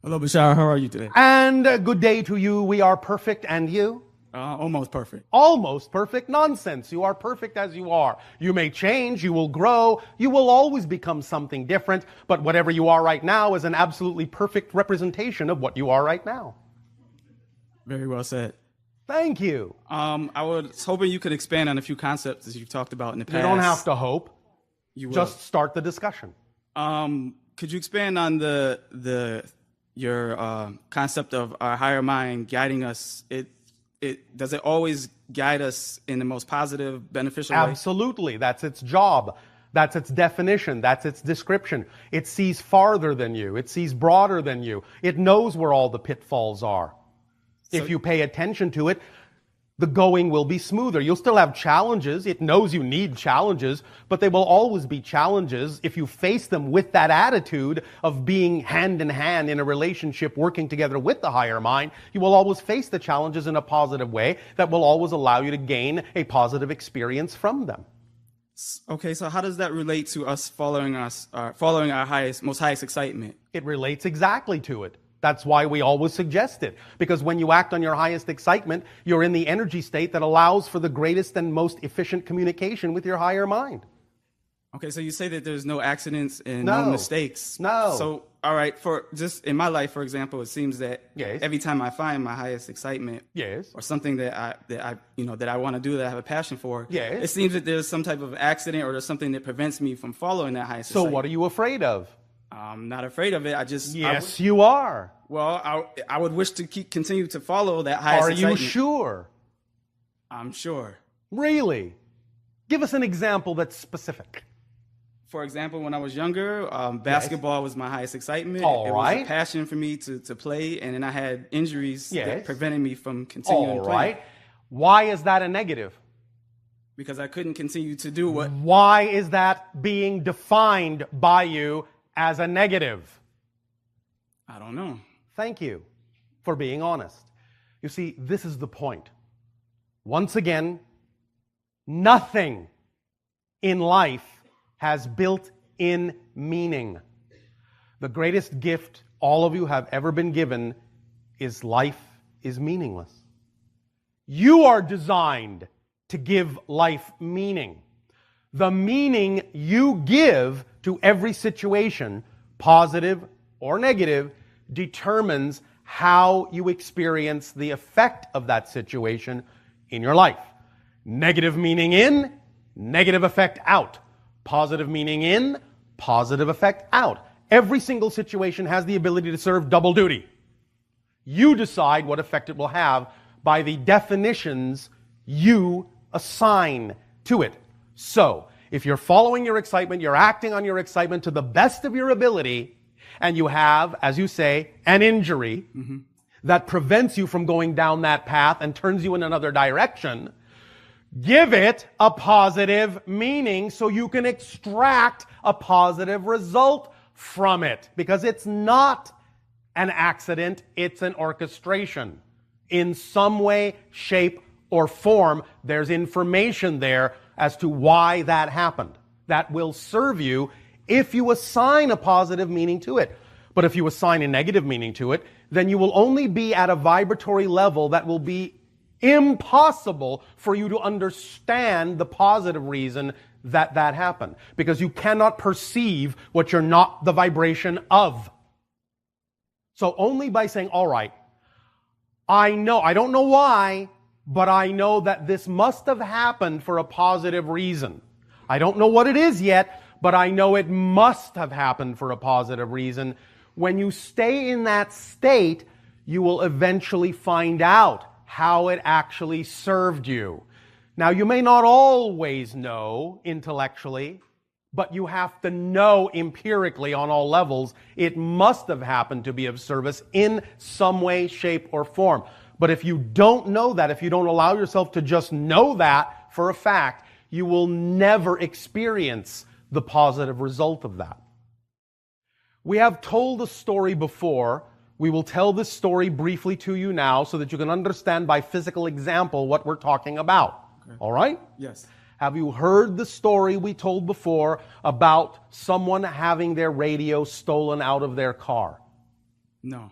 Hello, Bashar. How are you today? And good day to you. We are perfect, and you? Almost perfect. Almost perfect. Nonsense. You are perfect as you are. You may change, you will grow, you will always become something different, but whatever you are right now is an absolutely perfect representation of what you are right now. Very well said. Thank you. I was hoping you could expand on a few concepts that you've talked about in the past. You don't have to hope. You will. Just start the discussion. Could you expand on your concept of our higher mind guiding us? Does it always guide us in the most positive, beneficial way? Absolutely. That's its job. That's its definition. That's its description. It sees farther than you. It sees broader than you. It knows where all the pitfalls are. If you pay attention to it, the going will be smoother. You'll still have challenges. It knows you need challenges, but they will always be challenges if you face them with that attitude of being hand in hand in a relationship, working together with the higher mind. You will always face the challenges in a positive way that will always allow you to gain a positive experience from them. Okay, so how does that relate to us following our most highest excitement? It relates exactly to it. That's why we always suggest it. Because when you act on your highest excitement, you're in the energy state that allows for the greatest and most efficient communication with your higher mind. Okay, so you say that there's no accidents and no mistakes. No. So, all right, for just in my life, for example, it seems that every time I find my highest excitement, or something that I want to do, that I have a passion for, it seems that there's some type of accident or there's something that prevents me from following that highest excitement. So what are you afraid of? I'm not afraid of it. Yes, you are. Well, I would wish to continue to follow that highest excitement. Are you sure? I'm sure. Really? Give us an example that's specific. For example, when I was younger, basketball was my highest excitement. All right. It was a passion for me to play, and then I had injuries that prevented me from continuing playing. All right. Why is that a negative? Because I couldn't continue to do what... Why is that being defined by you as a negative? I don't know. Thank you for being honest. You see, this is the point. Once again, nothing in life has built-in meaning. The greatest gift all of you have ever been given is life is meaningless. You are designed to give life meaning. The meaning you give to every situation, positive or negative, determines how you experience the effect of that situation in your life. Negative meaning in, negative effect out. Positive meaning in, positive effect out. Every single situation has the ability to serve double duty. You decide what effect it will have by the definitions you assign to it. So, if you're following your excitement, you're acting on your excitement to the best of your ability, and you have, as you say, an injury that prevents you from going down that path and turns you in another direction, give it a positive meaning so you can extract a positive result from it. Because it's not an accident, it's an orchestration. In some way, shape, or form, there's information there as to why that happened. That will serve you if you assign a positive meaning to it. But if you assign a negative meaning to it, then you will only be at a vibratory level that will be impossible for you to understand the positive reason that that happened. Because you cannot perceive what you're not the vibration of. So only by saying, all right, I don't know why, but I know that this must have happened for a positive reason. I don't know what it is yet, but I know it must have happened for a positive reason. When you stay in that state, you will eventually find out how it actually served you. Now, you may not always know intellectually, but you have to know empirically on all levels it must have happened to be of service in some way, shape, or form. But if you don't know that, if you don't allow yourself to just know that for a fact, you will never experience the positive result of that. We have told the story before. We will tell this story briefly to you now so that you can understand by physical example what we're talking about. Okay. All right? Yes. Have you heard the story we told before about someone having their radio stolen out of their car? No.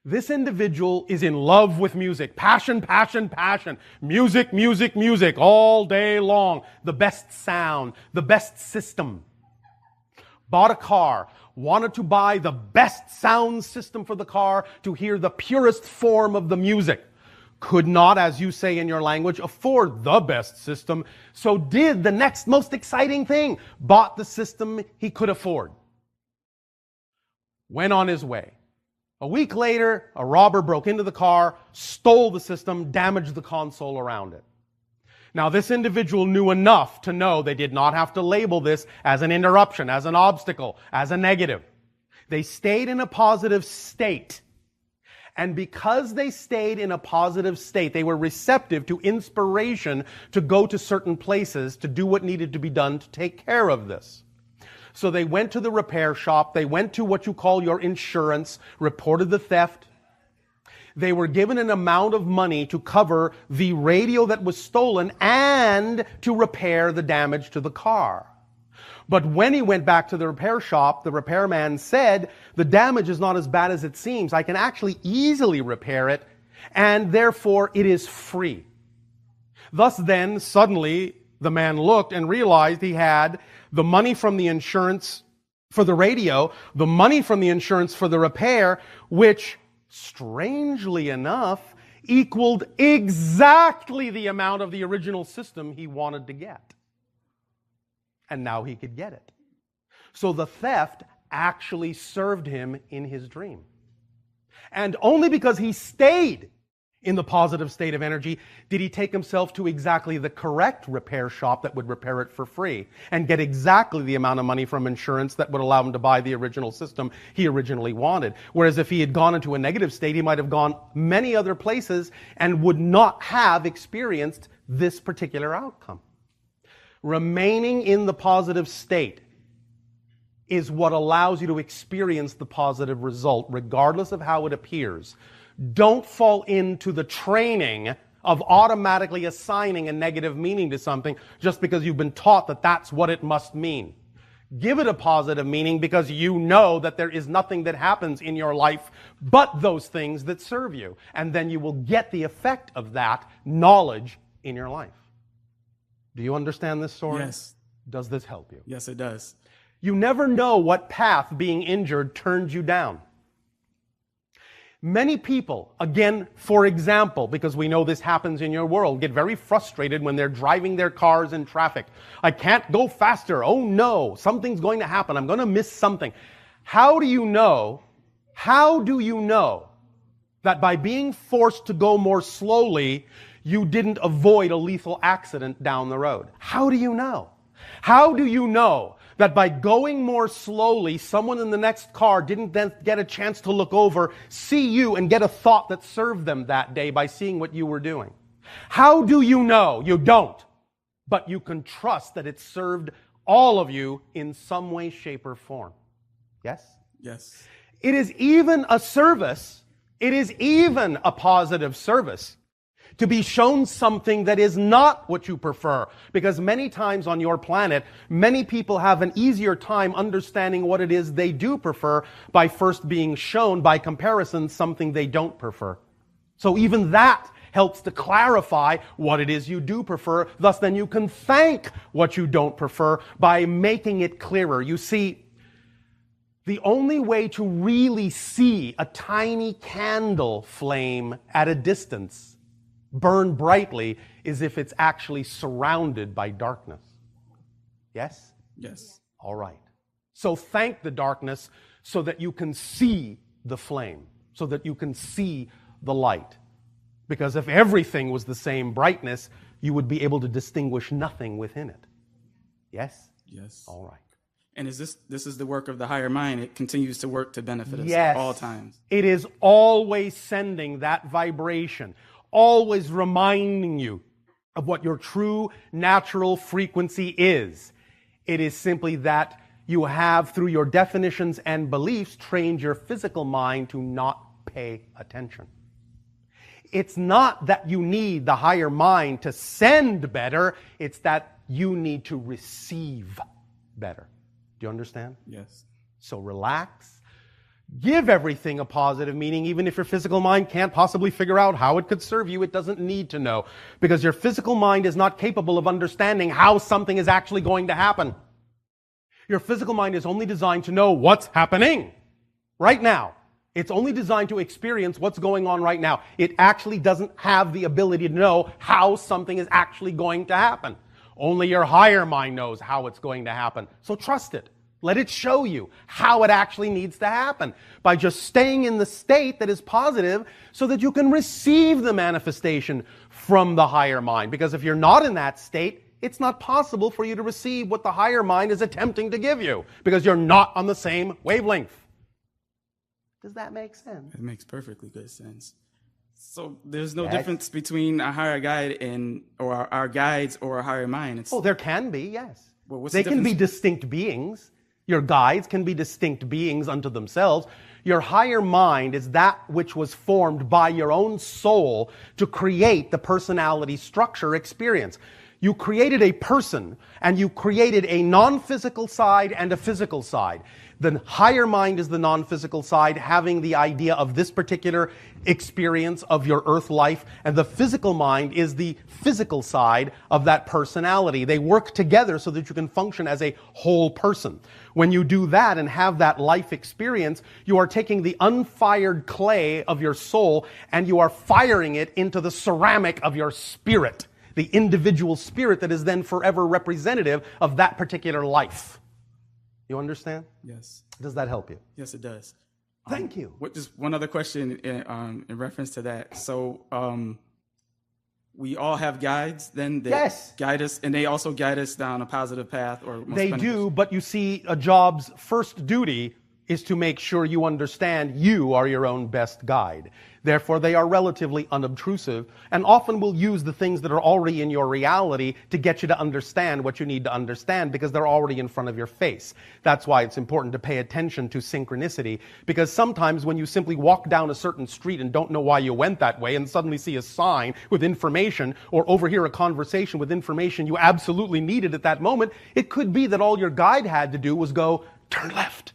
This individual is in love with music. Passion, passion, passion. Music, music, music all day long. The best sound, the best system. Bought a car, wanted to buy the best sound system for the car to hear the purest form of the music. Could not, as you say in your language, afford the best system, so did the next most exciting thing. Bought the system he could afford. Went on his way. A week later, a robber broke into the car, stole the system, damaged the console around it. Now, this individual knew enough to know they did not have to label this as an interruption, as an obstacle, as a negative. They stayed in a positive state. And because they stayed in a positive state, they were receptive to inspiration to go to certain places to do what needed to be done to take care of this. So they went to the repair shop, they went to what you call your insurance, reported the theft. They were given an amount of money to cover the radio that was stolen and to repair the damage to the car. But when he went back to the repair shop, the repairman said, the damage is not as bad as it seems. I can actually easily repair it, and therefore it is free. Thus then, suddenly, the man looked and realized he had the money from the insurance for the radio, the money from the insurance for the repair, which, strangely enough, equaled exactly the amount of the original system he wanted to get. And now he could get it. So the theft actually served him in his dream. And only because he stayed in the positive state of energy did he take himself to exactly the correct repair shop that would repair it for free and get exactly the amount of money from insurance that would allow him to buy the original system he originally wanted. Whereas if he had gone into a negative state, he might have gone many other places and would not have experienced this particular outcome. Remaining in the positive state is what allows you to experience the positive result, regardless of how it appears. Don't fall into the training of automatically assigning a negative meaning to something just because you've been taught that that's what it must mean. Give it a positive meaning because you know that there is nothing that happens in your life but those things that serve you. And then you will get the effect of that knowledge in your life. Do you understand this story? Yes. Does this help you? Yes, it does. You never know what path being injured turns you down. Many people, again, for example, because we know this happens in your world, get very frustrated when they're driving their cars in traffic. I can't go faster. Oh no, something's going to happen. I'm going to miss something. How do you know that by being forced to go more slowly, you didn't avoid a lethal accident down the road? How do you know? How do you know that by going more slowly, someone in the next car didn't then get a chance to look over, see you, and get a thought that served them that day by seeing what you were doing? How do you know? You don't. But you can trust that it served all of you in some way, shape, or form. Yes? Yes. It is even a service. It is even a positive service to be shown something that is not what you prefer. Because many times on your planet, many people have an easier time understanding what it is they do prefer by first being shown, by comparison, something they don't prefer. So even that helps to clarify what it is you do prefer. Thus, then you can thank what you don't prefer by making it clearer. You see, the only way to really see a tiny candle flame at a distance burn brightly is if it's actually surrounded by darkness. Yes? Yes. All right. So thank the darkness so that you can see the flame, so that you can see the light. Because if everything was the same brightness, you would be able to distinguish nothing within it. Yes? Yes. All right. And is this is the work of the higher mind. It continues to work to benefit us Yes. at all times. It is always sending that vibration, always reminding you of what your true natural frequency is. It is simply that you have, through your definitions and beliefs, trained your physical mind to not pay attention. It's not that you need the higher mind to send better, it's that you need to receive better. Do you understand? Yes. So relax. give everything a positive meaning, even if your physical mind can't possibly figure out how it could serve you. It doesn't need to know, because your physical mind is not capable of understanding how something is actually going to happen. Your physical mind is only designed to know what's happening right now. It's only designed to experience what's going on right now. It actually doesn't have the ability to know how something is actually going to happen. Only your higher mind knows how it's going to happen. So trust it. Let it show you how it actually needs to happen by just staying in the state that is positive so that you can receive the manifestation from the higher mind. Because if you're not in that state, it's not possible for you to receive what the higher mind is attempting to give you, because you're not on the same wavelength. Does that make sense? It makes perfectly good sense. So there's no difference between a higher guide or our guides or a higher mind. There can be, yes. Well, they can be distinct beings. Your guides can be distinct beings unto themselves. Your higher mind is that which was formed by your own soul to create the personality structure experience. You created a person, and you created a non-physical side and a physical side. The higher mind is the non-physical side, having the idea of this particular experience of your earth life, and the physical mind is the physical side of that personality. They work together so that you can function as a whole person. When you do that and have that life experience, you are taking the unfired clay of your soul and you are firing it into the ceramic of your spirit, the individual spirit that is then forever representative of that particular life. You understand? Yes. Does that help you? Yes, it does. Thank you. Just one other question in reference to that. So we all have guides then that guide us, and they also guide us down a positive path. They do, but you see, a job's first duty is to make sure you understand you are your own best guide. Therefore, they are relatively unobtrusive and often will use the things that are already in your reality to get you to understand what you need to understand, because they're already in front of your face. That's why it's important to pay attention to synchronicity, because sometimes when you simply walk down a certain street and don't know why you went that way and suddenly see a sign with information or overhear a conversation with information you absolutely needed at that moment, it could be that all your guide had to do was go, turn left.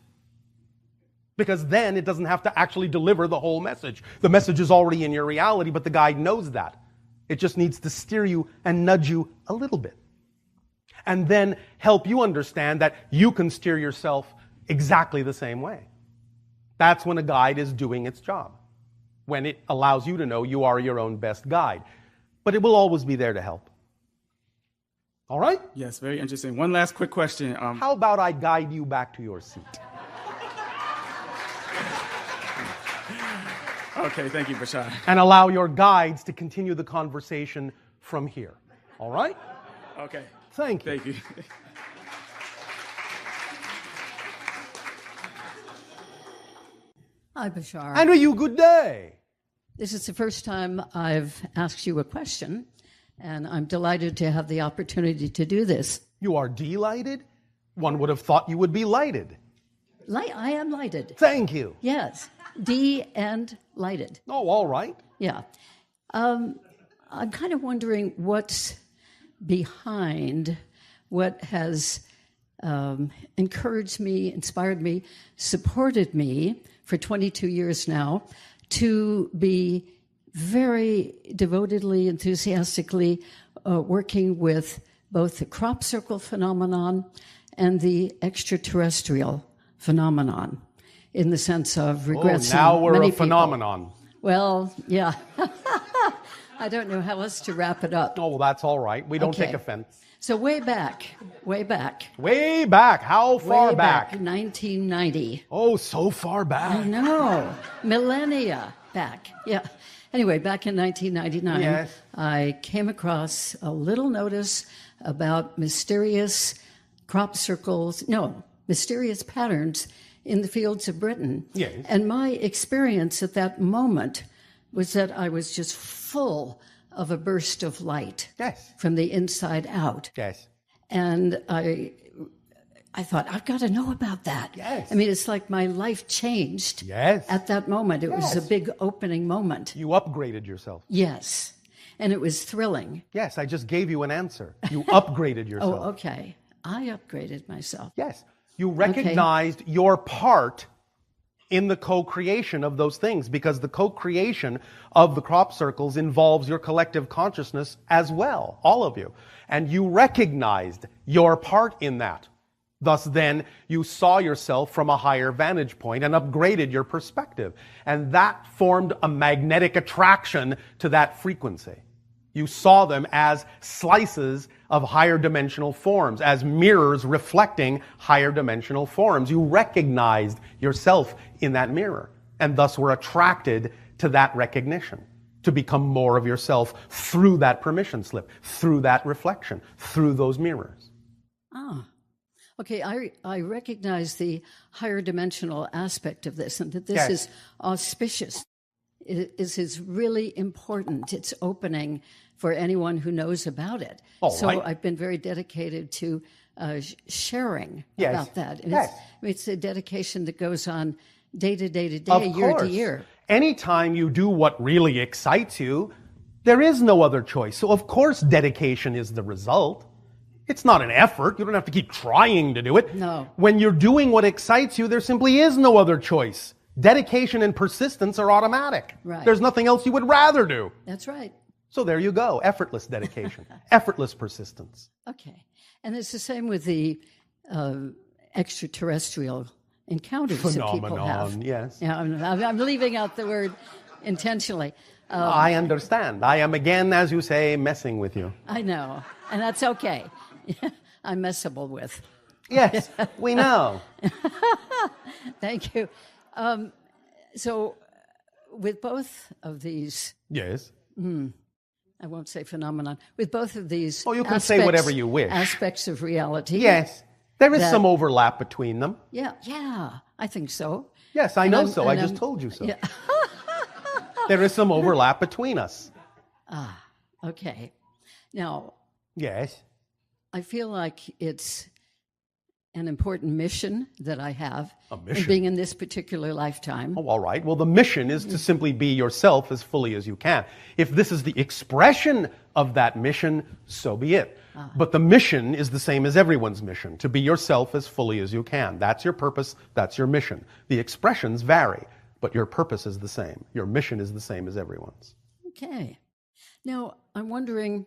Because then it doesn't have to actually deliver the whole message. The message is already in your reality, but the guide knows that. It just needs to steer you and nudge you a little bit. And then help you understand that you can steer yourself exactly the same way. That's when a guide is doing its job. When it allows you to know you are your own best guide. But it will always be there to help. All right? Yes, very interesting. One last quick question. How about I guide you back to your seat? Okay, thank you, Bashar. And allow your guides to continue the conversation from here. All right? Okay. Thank you. Thank you. Hi, Bashar. And you good day. This is the first time I've asked you a question, and I'm delighted to have the opportunity to do this. You are delighted? One would have thought you would be lighted. I am lighted. Thank you. Yes. D and lighted. Oh, all right. Yeah. I'm kind of wondering what's behind what has encouraged me, inspired me, supported me for 22 years now to be very devotedly, enthusiastically working with both the crop circle phenomenon and the extraterrestrial phenomenon, in the sense of regressing. Now we're many a phenomenon. People. Well, yeah. I don't know how else to wrap it up. Oh, well, that's all right. We don't take offense. So way back. Way back? How far way back? 1990. Oh, so far back. I know. Millennia back. Yeah. Anyway, back in 1999, yes. I came across a little notice about mysterious mysterious patterns in the fields of Britain. Yes. And my experience at that moment was that I was just full of a burst of light. Yes. From the inside out. Yes. And I thought, I've got to know about that. Yes. I mean, it's like my life changed at that moment. It was a big opening moment. You upgraded yourself. Yes. And it was thrilling. Yes, I just gave you an answer. You upgraded yourself. Oh, okay. I upgraded myself. Yes. You recognized your part in the co-creation of those things, because the co-creation of the crop circles involves your collective consciousness as well, all of you. And you recognized your part in that. Thus then, you saw yourself from a higher vantage point and upgraded your perspective. And that formed a magnetic attraction to that frequency. You saw them as slices of higher dimensional forms, as mirrors reflecting higher dimensional forms. You recognized yourself in that mirror, and thus were attracted to that recognition, to become more of yourself through that permission slip, through that reflection, through those mirrors. Ah, okay. I recognize the higher dimensional aspect of this, and that this is auspicious. This is really important. It's opening for anyone who knows about it. So I've been very dedicated to sharing about that. And it's a dedication that goes on day to day to day, year to year. Anytime you do what really excites you, there is no other choice. So of course dedication is the result. It's not an effort. You don't have to keep trying to do it. No. When you're doing what excites you, there simply is no other choice. Dedication and persistence are automatic. Right. There's nothing else you would rather do. That's right. So there you go. Effortless dedication. Effortless persistence. Okay. And it's the same with the extraterrestrial encounters that people have. Phenomenon, yes. Yeah, I'm leaving out the word intentionally. I understand. I am again, as you say, messing with you. I know. And that's okay. I'm messable with. Yes, we know. Thank you. So with both of these... Yes. I won't say phenomenon. With both of these you can say whatever you wish. Aspects of reality. Yes. There is some overlap between them. Yeah, I think so. Yes, I know so. I just told you so. Yeah. There is some overlap between us. Ah, okay. Now... Yes. I feel like it's an important mission that I have in being in this particular lifetime. Oh, all right. Well, the mission is to simply be yourself as fully as you can. If this is the expression of that mission, so be it. But the mission is the same as everyone's mission, to be yourself as fully as you can. That's your purpose. That's your mission. The expressions vary, but your purpose is the same. Your mission is the same as everyone's. Okay. Now, I'm wondering...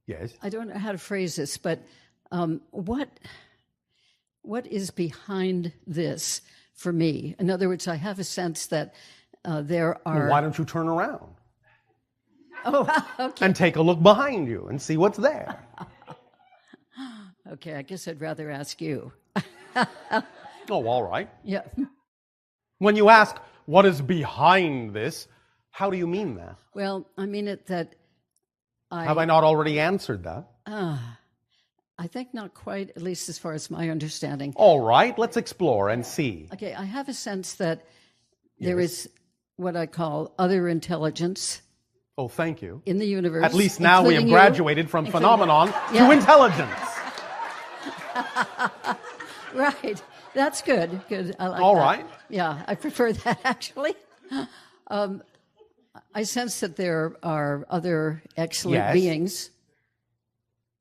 Yes? I don't know how to phrase this, but what is behind this for me? In other words, I have a sense that there are... Well, why don't you turn around? Oh, okay. And take a look behind you and see what's there. Okay, I guess I'd rather ask you. Oh, all right. Yeah. When you ask, what is behind this, how do you mean that? Well, I mean it that Have I not already answered that? I think not quite, at least as far as my understanding. All right, let's explore and see. Okay, I have a sense that there is what I call other intelligence. Oh, thank you. In the universe. At least now we have graduated from phenomenon to intelligence. Right. That's good. Good. I like All that. right. Yeah, I prefer that actually. I sense that there are other excellent beings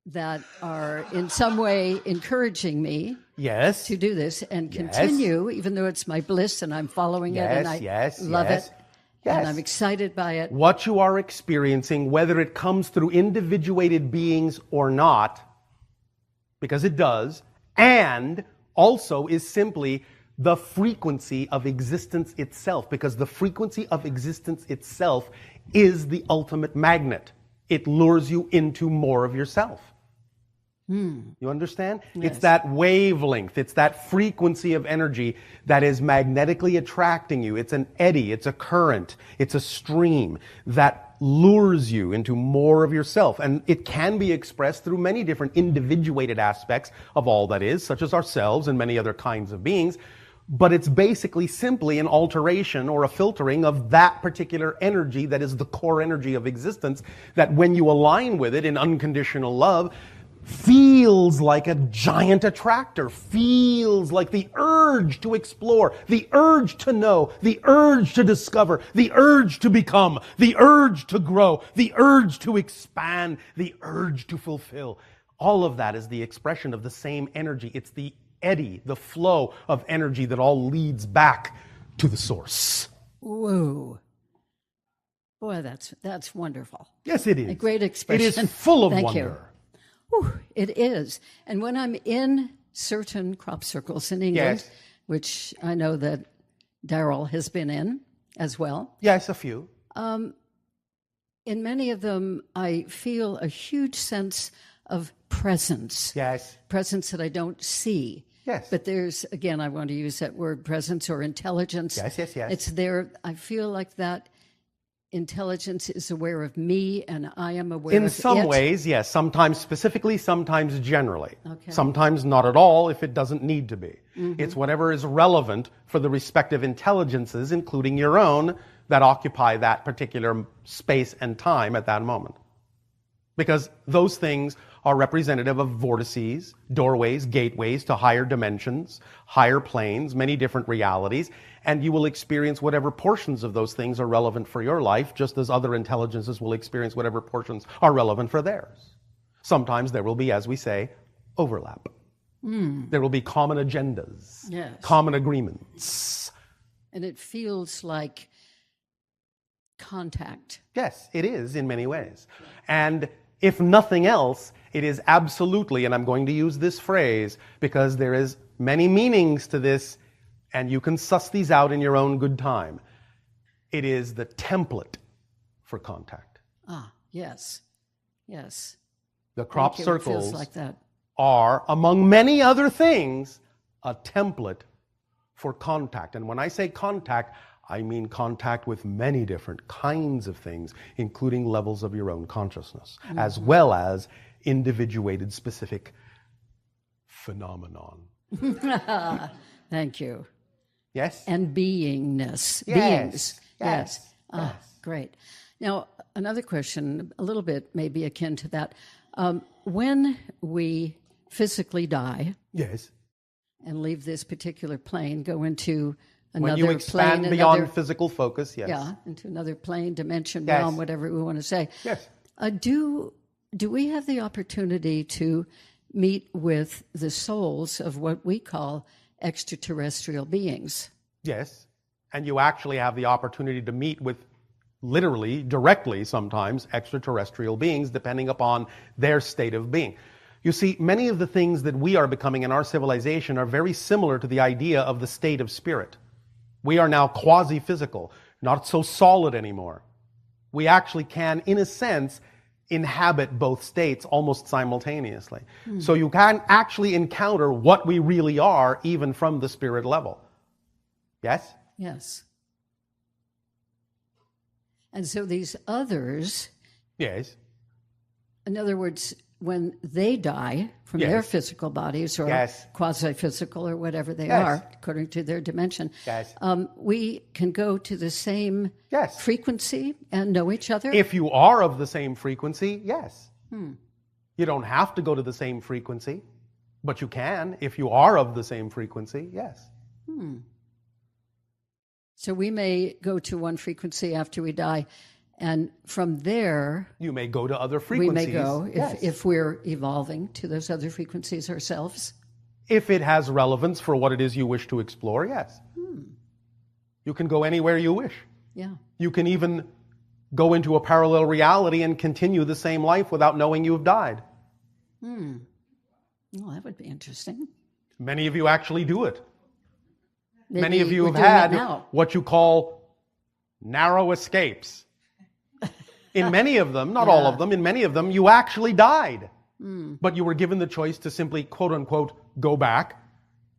that are in some way encouraging me to do this and continue, even though it's my bliss and I'm following it and I love it and I'm excited by it. What you are experiencing, whether it comes through individuated beings or not, because it does, and also is simply the frequency of existence itself, because the frequency of existence itself is the ultimate magnet. It lures you into more of yourself. You understand? Yes. It's that wavelength, it's that frequency of energy that is magnetically attracting you. It's an eddy, it's a current, it's a stream that lures you into more of yourself. And it can be expressed through many different individuated aspects of all that is, such as ourselves and many other kinds of beings. But it's basically simply an alteration or a filtering of that particular energy that is the core energy of existence, that when you align with it in unconditional love, feels like a giant attractor, feels like the urge to explore, the urge to know, the urge to discover, the urge to become, the urge to grow, the urge to expand, the urge to fulfill. All of that is the expression of the same energy. It's the eddy, the flow of energy that all leads back to the source. Whoa. Boy, that's wonderful. Yes, it is. A great expression. It is full of Thank wonder. You. Whew, it is. And when I'm in certain crop circles in England, yes. which I know that Darryl has been in as well. Yes, a few. In many of them, I feel a huge sense of presence. Yes. Presence that I don't see. Yes. But there's, again, I want to use that word presence or intelligence. Yes. It's there. I feel like that intelligence is aware of me and I am aware of it. In some ways, yes. Sometimes specifically, sometimes generally. Okay. Sometimes not at all if it doesn't need to be. Mm-hmm. It's whatever is relevant for the respective intelligences, including your own, that occupy that particular space and time at that moment. Because those things are representative of vortices, doorways, gateways to higher dimensions, higher planes, many different realities, and you will experience whatever portions of those things are relevant for your life, just as other intelligences will experience whatever portions are relevant for theirs. Sometimes there will be, as we say, overlap. There will be common agendas, yes. common agreements. And it feels like contact. Yes, it is in many ways. And if nothing else, it is absolutely, and I'm going to use this phrase because there is many meanings to this, and you can suss these out in your own good time. It is the template for contact. Ah, yes. Yes. The crop circles feels like that. Are, among many other things, a template for contact. And when I say contact, I mean contact with many different kinds of things, including levels of your own consciousness, as well as individuated specific phenomenon. Thank you. Yes? And beingness. Yes. Beings. Yes. Ah, great. Now, another question, a little bit maybe akin to that. When we physically die Yes. and leave this particular plane, go into another when you expand plane, beyond physical focus, yes. Yeah, into another plane, dimension, Yes. realm, whatever we want to say. Yes. Do we have the opportunity to meet with the souls of what we call extraterrestrial beings? Yes. And you actually have the opportunity to meet with literally, directly sometimes, extraterrestrial beings, depending upon their state of being. You see, many of the things that we are becoming in our civilization are very similar to the idea of the state of spirit. We are now quasi-physical, not so solid anymore. We actually can, in a sense, inhabit both states almost simultaneously. So you can actually encounter what we really are, even from the spirit level. Yes? Yes. And so these others, Yes. in other words, when they die from Yes. their physical bodies or Yes. quasi-physical or whatever they Yes. are, according to their dimension, Yes. we can go to the same Yes. frequency and know each other? If you are of the same frequency, yes. You don't have to go to the same frequency, but you can if you are of the same frequency, yes. So we may go to one frequency after we die, and from there, You may go to other frequencies. we may go yes. if we're evolving to those other frequencies ourselves. If it has relevance for what it is you wish to explore, yes. You can go anywhere you wish. Yeah. You can even go into a parallel reality and continue the same life without knowing you've died. Well, that would be interesting. Many of you actually do it. Maybe Many of you we're have doing it had now. what you call narrow escapes. In many of them, not all of them, in many of them, you actually died. But you were given the choice to simply, quote unquote, go back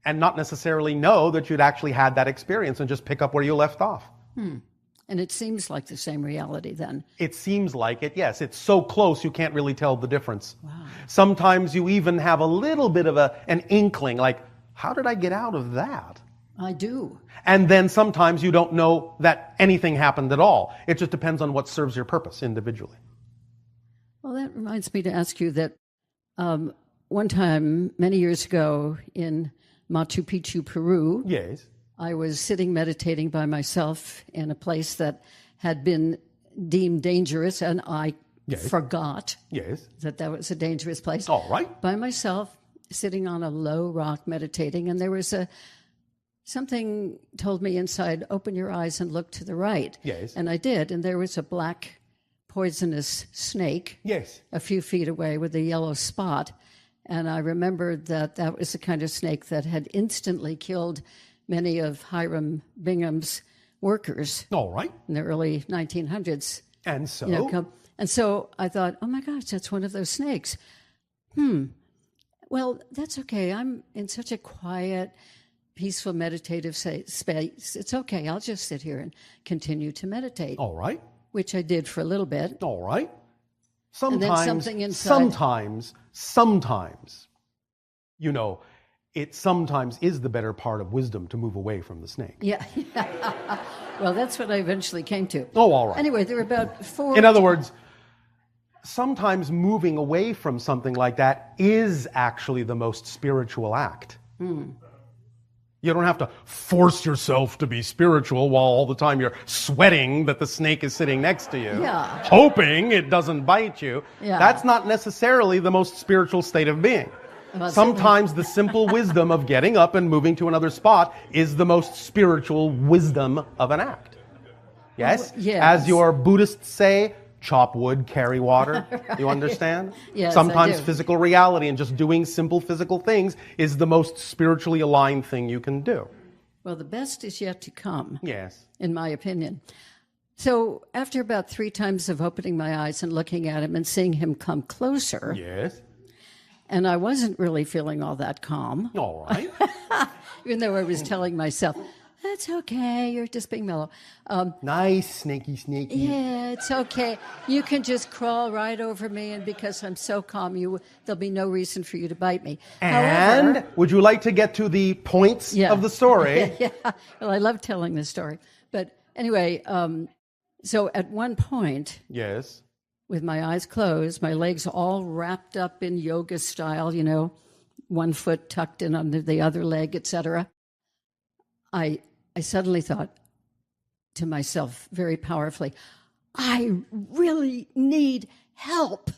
and not necessarily know that you'd actually had that experience and just pick up where you left off. And it seems like the same reality then. It seems like it, yes. It's so close you can't really tell the difference. Wow. Sometimes you even have a little bit of an inkling, like, how did I get out of that? I do. And then sometimes you don't know that anything happened at all. It just depends on what serves your purpose individually. Well, that reminds me to ask you that one time, many years ago, in Machu Picchu, Peru, Yes. I was sitting meditating by myself in a place that had been deemed dangerous, and I Yes. forgot Yes. that was a dangerous place. All right. By myself, sitting on a low rock meditating, and there was something told me inside, open your eyes and look to the right. Yes. And I did, and there was a black poisonous snake. Yes. A few feet away with a yellow spot. And I remembered that that was the kind of snake that had instantly killed many of Hiram Bingham's workers. All right. In the early 1900s. And so? And so I thought, oh my gosh, that's one of those snakes. Well, that's okay. I'm in such a quiet, peaceful, meditative space. It's okay. I'll just sit here and continue to meditate. All right. Which I did for a little bit. All right. And then something inside. Sometimes, you know, it sometimes is the better part of wisdom to move away from the snake. Yeah. Well, that's what I eventually came to. Oh, all right. Anyway, there were about 4... In other words, sometimes moving away from something like that is actually the most spiritual act. You don't have to force yourself to be spiritual while all the time you're sweating that the snake is sitting next to you, hoping it doesn't bite you. Yeah. That's not necessarily the most spiritual state of being. Well, sometimes the simple wisdom of getting up and moving to another spot is the most spiritual wisdom of an act. Yes? Yes. As your Buddhists say, chop wood, carry water. You understand? Yes, sometimes I do. physical reality and just doing simple physical things is the most spiritually aligned thing you can do. Well, the best is yet to come. Yes. In my opinion. So after about 3 times of opening my eyes and looking at him and seeing him come closer. Yes. And I wasn't really feeling all that calm. All right. Even though I was telling myself, that's okay, you're just being mellow. Nice, snaky. Yeah, it's okay. You can just crawl right over me, and because I'm so calm, there'll be no reason for you to bite me. And however, would you like to get to the points of the story? Yeah. Well, I love telling this story. But anyway, so at one point, yes, with my eyes closed, my legs all wrapped up in yoga style, you know, one foot tucked in under the other leg, etc. I suddenly thought to myself very powerfully, I really need help.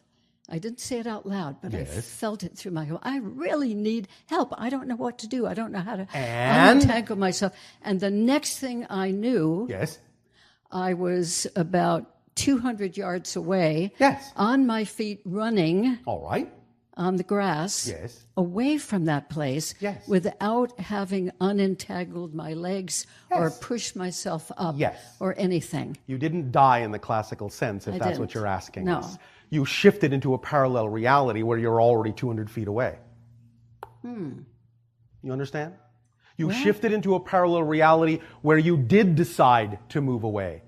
I didn't say it out loud, but I felt it through my whole. I really need help. I don't know what to do. I don't know how to untangle myself. And the next thing I knew, I was about 200 yards away, on my feet running. All right. On the grass, away from that place, without having unentangled my legs or pushed myself up or anything. You didn't die in the classical sense, if that's what you're asking. No. You shifted into a parallel reality where you're already 200 feet away. You understand? You shifted into a parallel reality where you did decide to move away.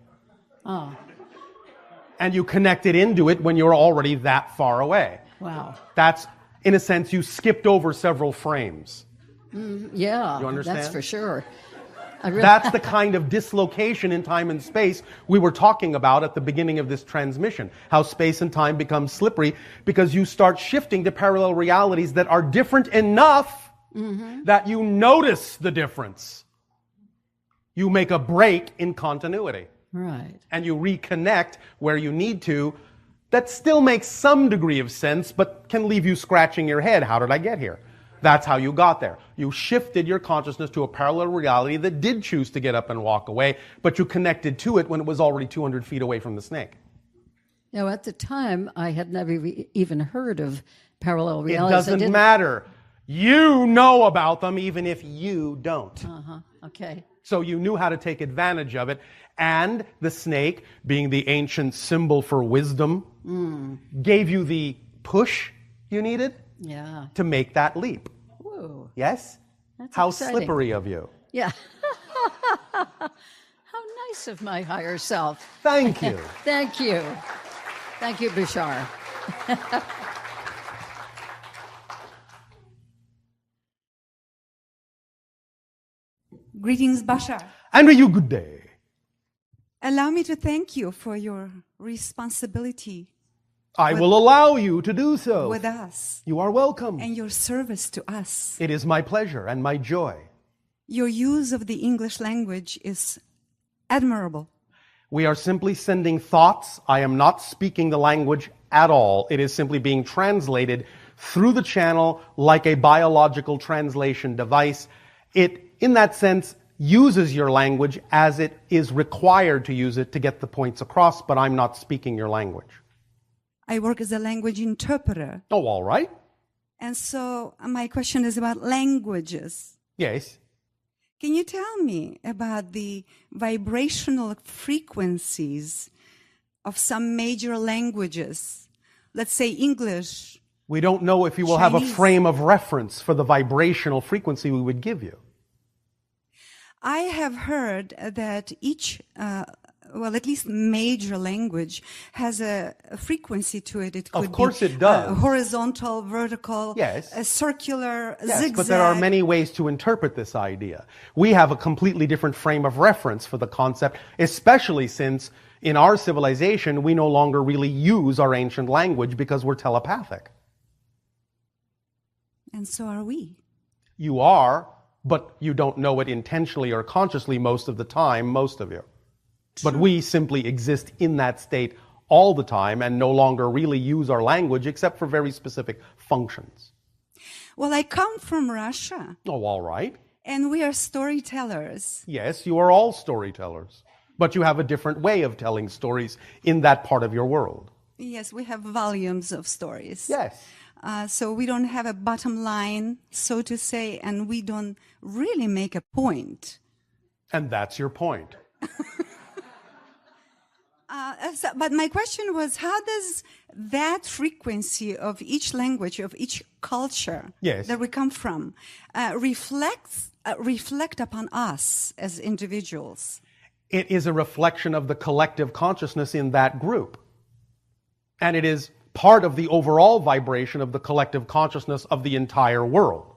And you connected into it when you were already that far away. Wow. That's, in a sense, you skipped over several frames. Yeah, you understand? That's for sure. That's the kind of dislocation in time and space we were talking about at the beginning of this transmission. How space and time become slippery because you start shifting to parallel realities that are different enough that you notice the difference. You make a break in continuity. Right. And you reconnect where you need to. That still makes some degree of sense, but can leave you scratching your head. How did I get here? That's how you got there. You shifted your consciousness to a parallel reality that did choose to get up and walk away, but you connected to it when it was already 200 feet away from the snake. Now, at the time, I had never even heard of parallel realities. It doesn't matter. You know about them even if you don't. Okay. So you knew how to take advantage of it. And the snake, being the ancient symbol for wisdom, gave you the push you needed to make that leap. Whoa. Yes? That's How exciting. slippery of you. Yeah. How nice of my higher self. Thank you. Thank you. Thank you, Bashar. Greetings, Bashar. And you good day. Allow me to thank you for your responsibility. I will allow you to do so. With us. You are welcome. And your service to us. It is my pleasure and my joy. Your use of the English language is admirable. We are simply sending thoughts. I am not speaking the language at all. It is simply being translated through the channel like a biological translation device. It, in that sense, uses your language as it is required to use it to get the points across, but I'm not speaking your language. I work as a language interpreter. Oh, all right. And so my question is about languages. Yes. Can you tell me about the vibrational frequencies of some major languages? Let's say English. We don't know if you will Chinese. have a frame of reference for the vibrational frequency we would give you. I have heard that each, at least major language has a frequency to it. It could of course be, it does. Horizontal, vertical, yes. Circular, yes, zigzag. But there are many ways to interpret this idea. We have a completely different frame of reference for the concept, especially since in our civilization we no longer really use our ancient language because we're telepathic. And so are we. You are, but you don't know it intentionally or consciously most of the time, most of you. True. But we simply exist in that state all the time and no longer really use our language except for very specific functions. Well, I come from Russia. Oh, all right. And we are storytellers. Yes, you are all storytellers. But you have a different way of telling stories in that part of your world. Yes, we have volumes of stories. Yes. So we don't have a bottom line, so to say, and we don't really make a point. And that's your point. But my question was, how does that frequency of each language, of each culture that we come from, reflect upon us as individuals? It is a reflection of the collective consciousness in that group. And it is part of the overall vibration of the collective consciousness of the entire world.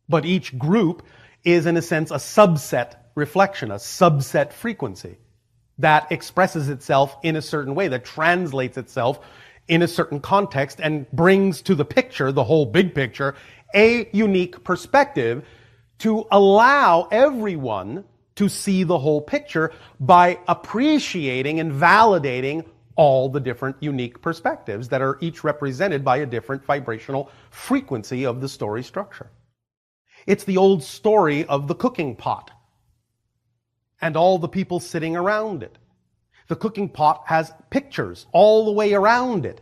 But each group is, in a sense, a subset reflection, a subset frequency that expresses itself in a certain way, that translates itself in a certain context and brings to the picture, the whole big picture, a unique perspective to allow everyone to see the whole picture by appreciating and validating all the different unique perspectives that are each represented by a different vibrational frequency of the story structure. It's the old story of the cooking pot and all the people sitting around it. The cooking pot has pictures all the way around it.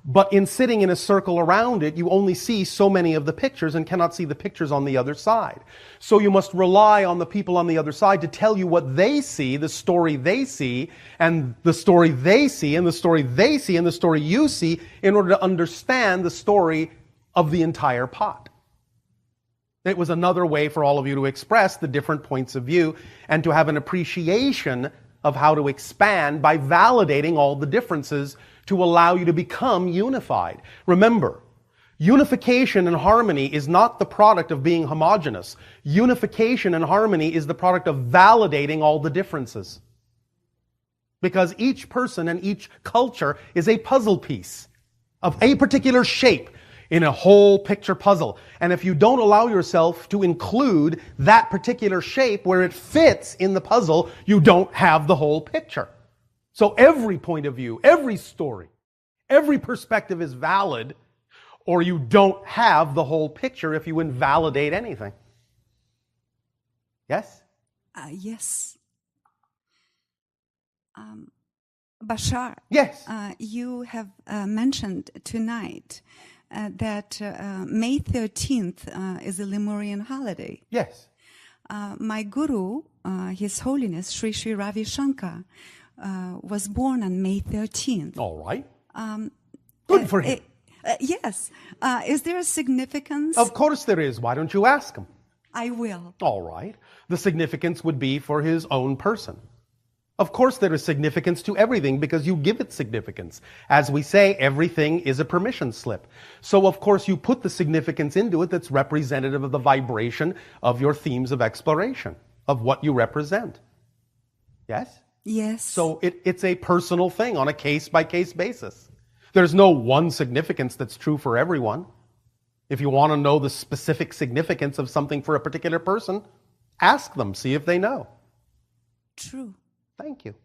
But in sitting in a circle around it, you only see so many of the pictures and cannot see the pictures on the other side. So you must rely on the people on the other side to tell you what they see, the story they see, and the story they see, and the story they see, and the story you see, in order to understand the story of the entire pot. It was another way for all of you to express the different points of view and to have an appreciation of how to expand by validating all the differences to allow you to become unified. Remember, unification and harmony is not the product of being homogeneous. Unification and harmony is the product of validating all the differences. Because each person and each culture is a puzzle piece of a particular shape in a whole picture puzzle. And if you don't allow yourself to include that particular shape where it fits in the puzzle, you don't have the whole picture. So every point of view, every story, every perspective is valid, or you don't have the whole picture if you invalidate anything. Yes? Yes. Bashar. Yes. You have mentioned tonight that May 13th is a Lemurian holiday. Yes. My guru, His Holiness Sri Sri Ravi Shankar, was born on May 13th. All right. Good for him. Yes. Is there a significance? Of course there is. Why don't you ask him? I will. All right. The significance would be for his own person. Of course there is significance to everything because you give it significance. As we say, everything is a permission slip. So of course you put the significance into it that's representative of the vibration of your themes of exploration, of what you represent. Yes? Yes. So it's a personal thing on a case-by-case basis. There's no one significance that's true for everyone. If you want to know the specific significance of something for a particular person, ask them, see if they know. True. Thank you.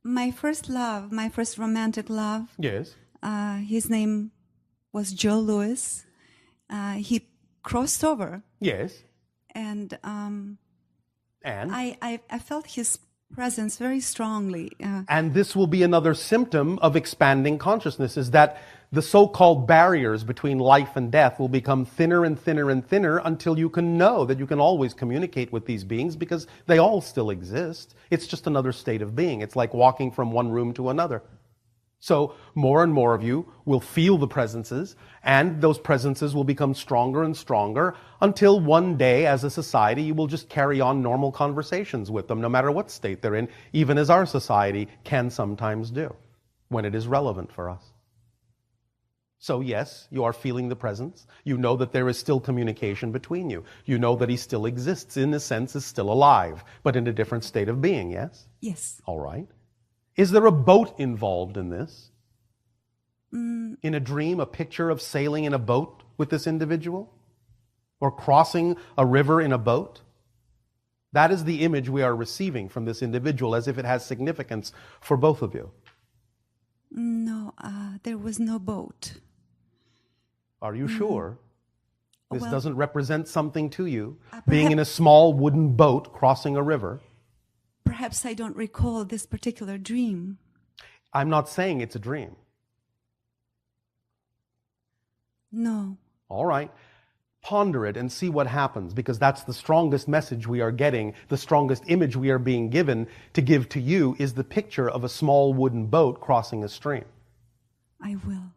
My first love, my first romantic love. Yes. His name was Joe Louis. He crossed over. Yes. And I felt his presence very strongly. And this will be another symptom of expanding consciousness, is that the so-called barriers between life and death will become thinner and thinner and thinner until you can know that you can always communicate with these beings because they all still exist. It's just another state of being. It's like walking from one room to another. So more and more of you will feel the presences, and those presences will become stronger and stronger until one day, as a society, you will just carry on normal conversations with them, no matter what state they're in, even as our society can sometimes do, when it is relevant for us. So yes, you are feeling the presence. You know that there is still communication between you. You know that he still exists, in a sense, is still alive, but in a different state of being, yes? Yes. All right. Is there a boat involved in this? In a dream, a picture of sailing in a boat with this individual? Or crossing a river in a boat? That is the image we are receiving from this individual, as if it has significance for both of you. No, there was no boat. Are you sure? This Well, doesn't represent something to you, being in a small wooden boat crossing a river? Perhaps I don't recall this particular dream. I'm not saying it's a dream. No. All right. Ponder it and see what happens, because that's the strongest message we are getting, the strongest image we are being given to give to you is the picture of a small wooden boat crossing a stream. I will.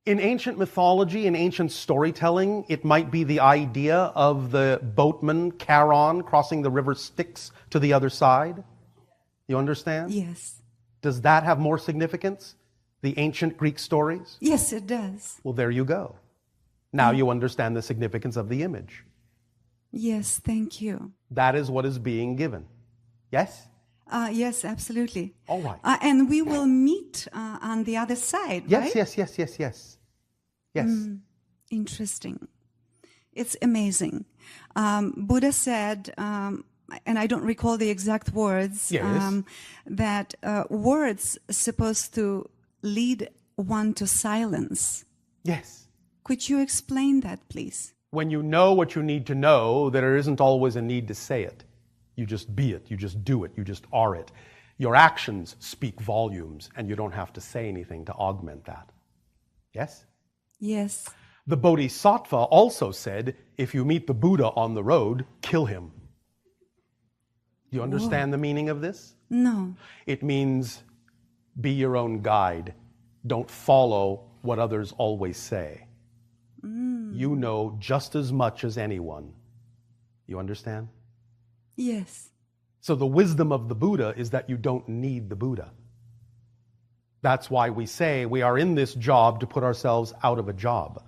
In ancient mythology, in ancient storytelling, it might be the idea of the boatman, Charon, crossing the river Styx to the other side. You understand? Yes. Does that have more significance? The ancient Greek stories? Yes, it does. Well, there you go. Now you understand the significance of the image. Yes, thank you. That is what is being given. Yes? Yes, absolutely. All right. And we will meet on the other side, Yes, right? yes. Yes. Interesting. It's amazing. Buddha said, and I don't recall the exact words, Yes. that words are supposed to lead one to silence. Yes. Could you explain that, please? When you know what you need to know, there isn't always a need to say it. You just be it, you just do it, you just are it. Your actions speak volumes, and you don't have to say anything to augment that. Yes? Yes. The Bodhisattva also said, if you meet the Buddha on the road, kill him. Do you understand the meaning of this? No. It means be your own guide. Don't follow what others always say. You know just as much as anyone. You understand? Yes. So the wisdom of the Buddha is that you don't need the Buddha. That's why we say we are in this job to put ourselves out of a job.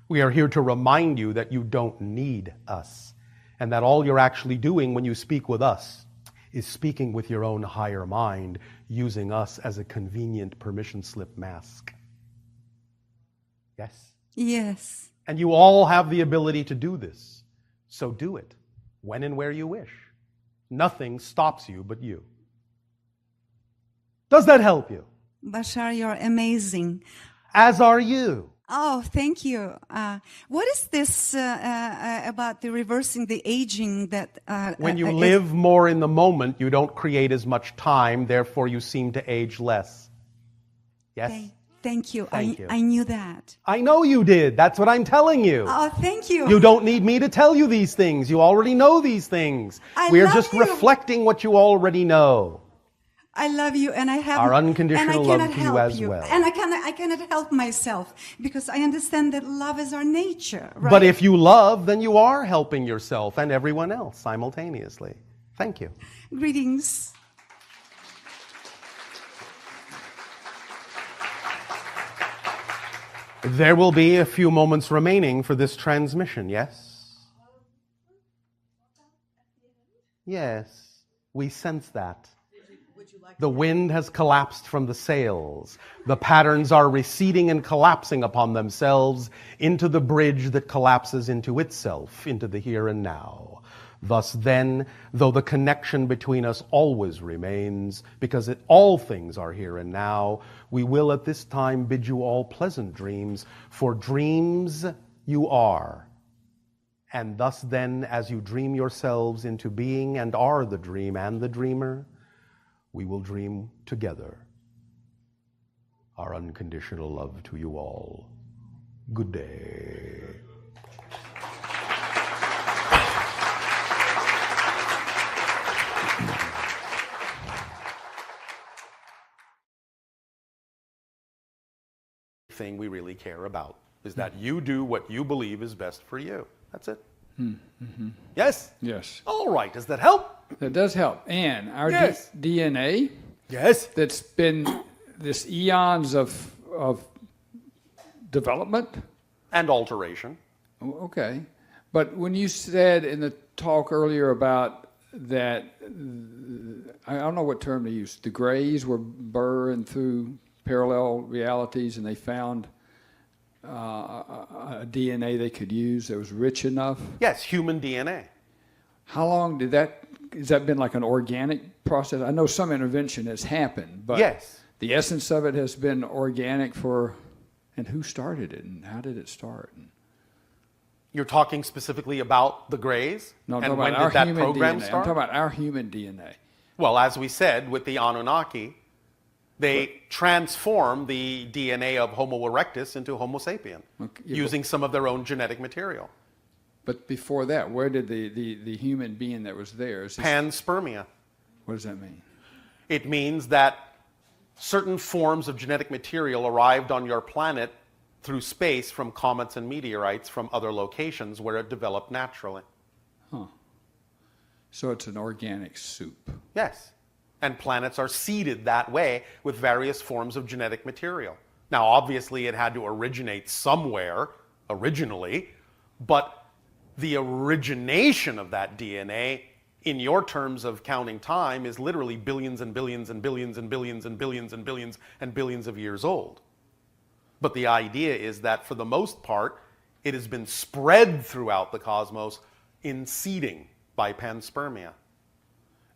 We are here to remind you that you don't need us, and that all you're actually doing when you speak with us is speaking with your own higher mind, using us as a convenient permission slip mask. Yes? Yes. And you all have the ability to do this. So do it, when and where you wish. Nothing stops you but you. Does that help you? Bashar, you're amazing. As are you. Oh, thank you. What is this about the reversing the aging that... When you live more in the moment, you don't create as much time, therefore you seem to age less. Yes? Thank you. Thank you. I knew that. I know you did. That's what I'm telling you. Oh, thank you. You don't need me to tell you these things. You already know these things. We are just reflecting what you already know. I love you, and I have our unconditional love to you as you. well. And I cannot help myself, because I understand that love is our nature, right? But if you love, then you are helping yourself and everyone else simultaneously. Thank you. Greetings. There will be a few moments remaining for this transmission, yes? Yes, we sense that. The wind has collapsed from the sails. The patterns are receding and collapsing upon themselves into the bridge that collapses into itself, into the here and now. Thus then, though the connection between us always remains, because all things are here and now, we will at this time bid you all pleasant dreams, for dreams you are. And thus then, as you dream yourselves into being and are the dream and the dreamer, we will dream together our unconditional love to you all. Good day. Thing we really care about is that you do what you believe is best for you. That's it. Mm-hmm. Yes? Yes. All right. Does that help? That does help. And our yes. DNA, yes, that's been this eons of development and alteration. Okay. But when you said in the talk earlier about that, I don't know what term they used, the Greys were burrowing through parallel realities and they found a DNA they could use that was rich enough? Yes, human DNA. How long has that been like an organic process? I know some intervention has happened, but yes, the essence of it has been organic and who started it and how did it start? You're talking specifically about the Greys? No, I'm and talking when about did our that human program DNA. start? I'm talking about our human DNA. Well, as we said, with the Anunnaki, they transformed the DNA of Homo erectus into Homo sapien, using some of their own genetic material. But before that, where did the human being that was there? Panspermia. What does that mean? It means that certain forms of genetic material arrived on your planet through space from comets and meteorites from other locations where it developed naturally. Huh. So it's an organic soup. Yes. And planets are seeded that way with various forms of genetic material. Now, obviously, it had to originate somewhere originally, but the origination of that DNA, in your terms of counting time, is literally billions and billions and billions and billions and billions and billions and billions of years old. But the idea is that, for the most part, it has been spread throughout the cosmos in seeding by panspermia.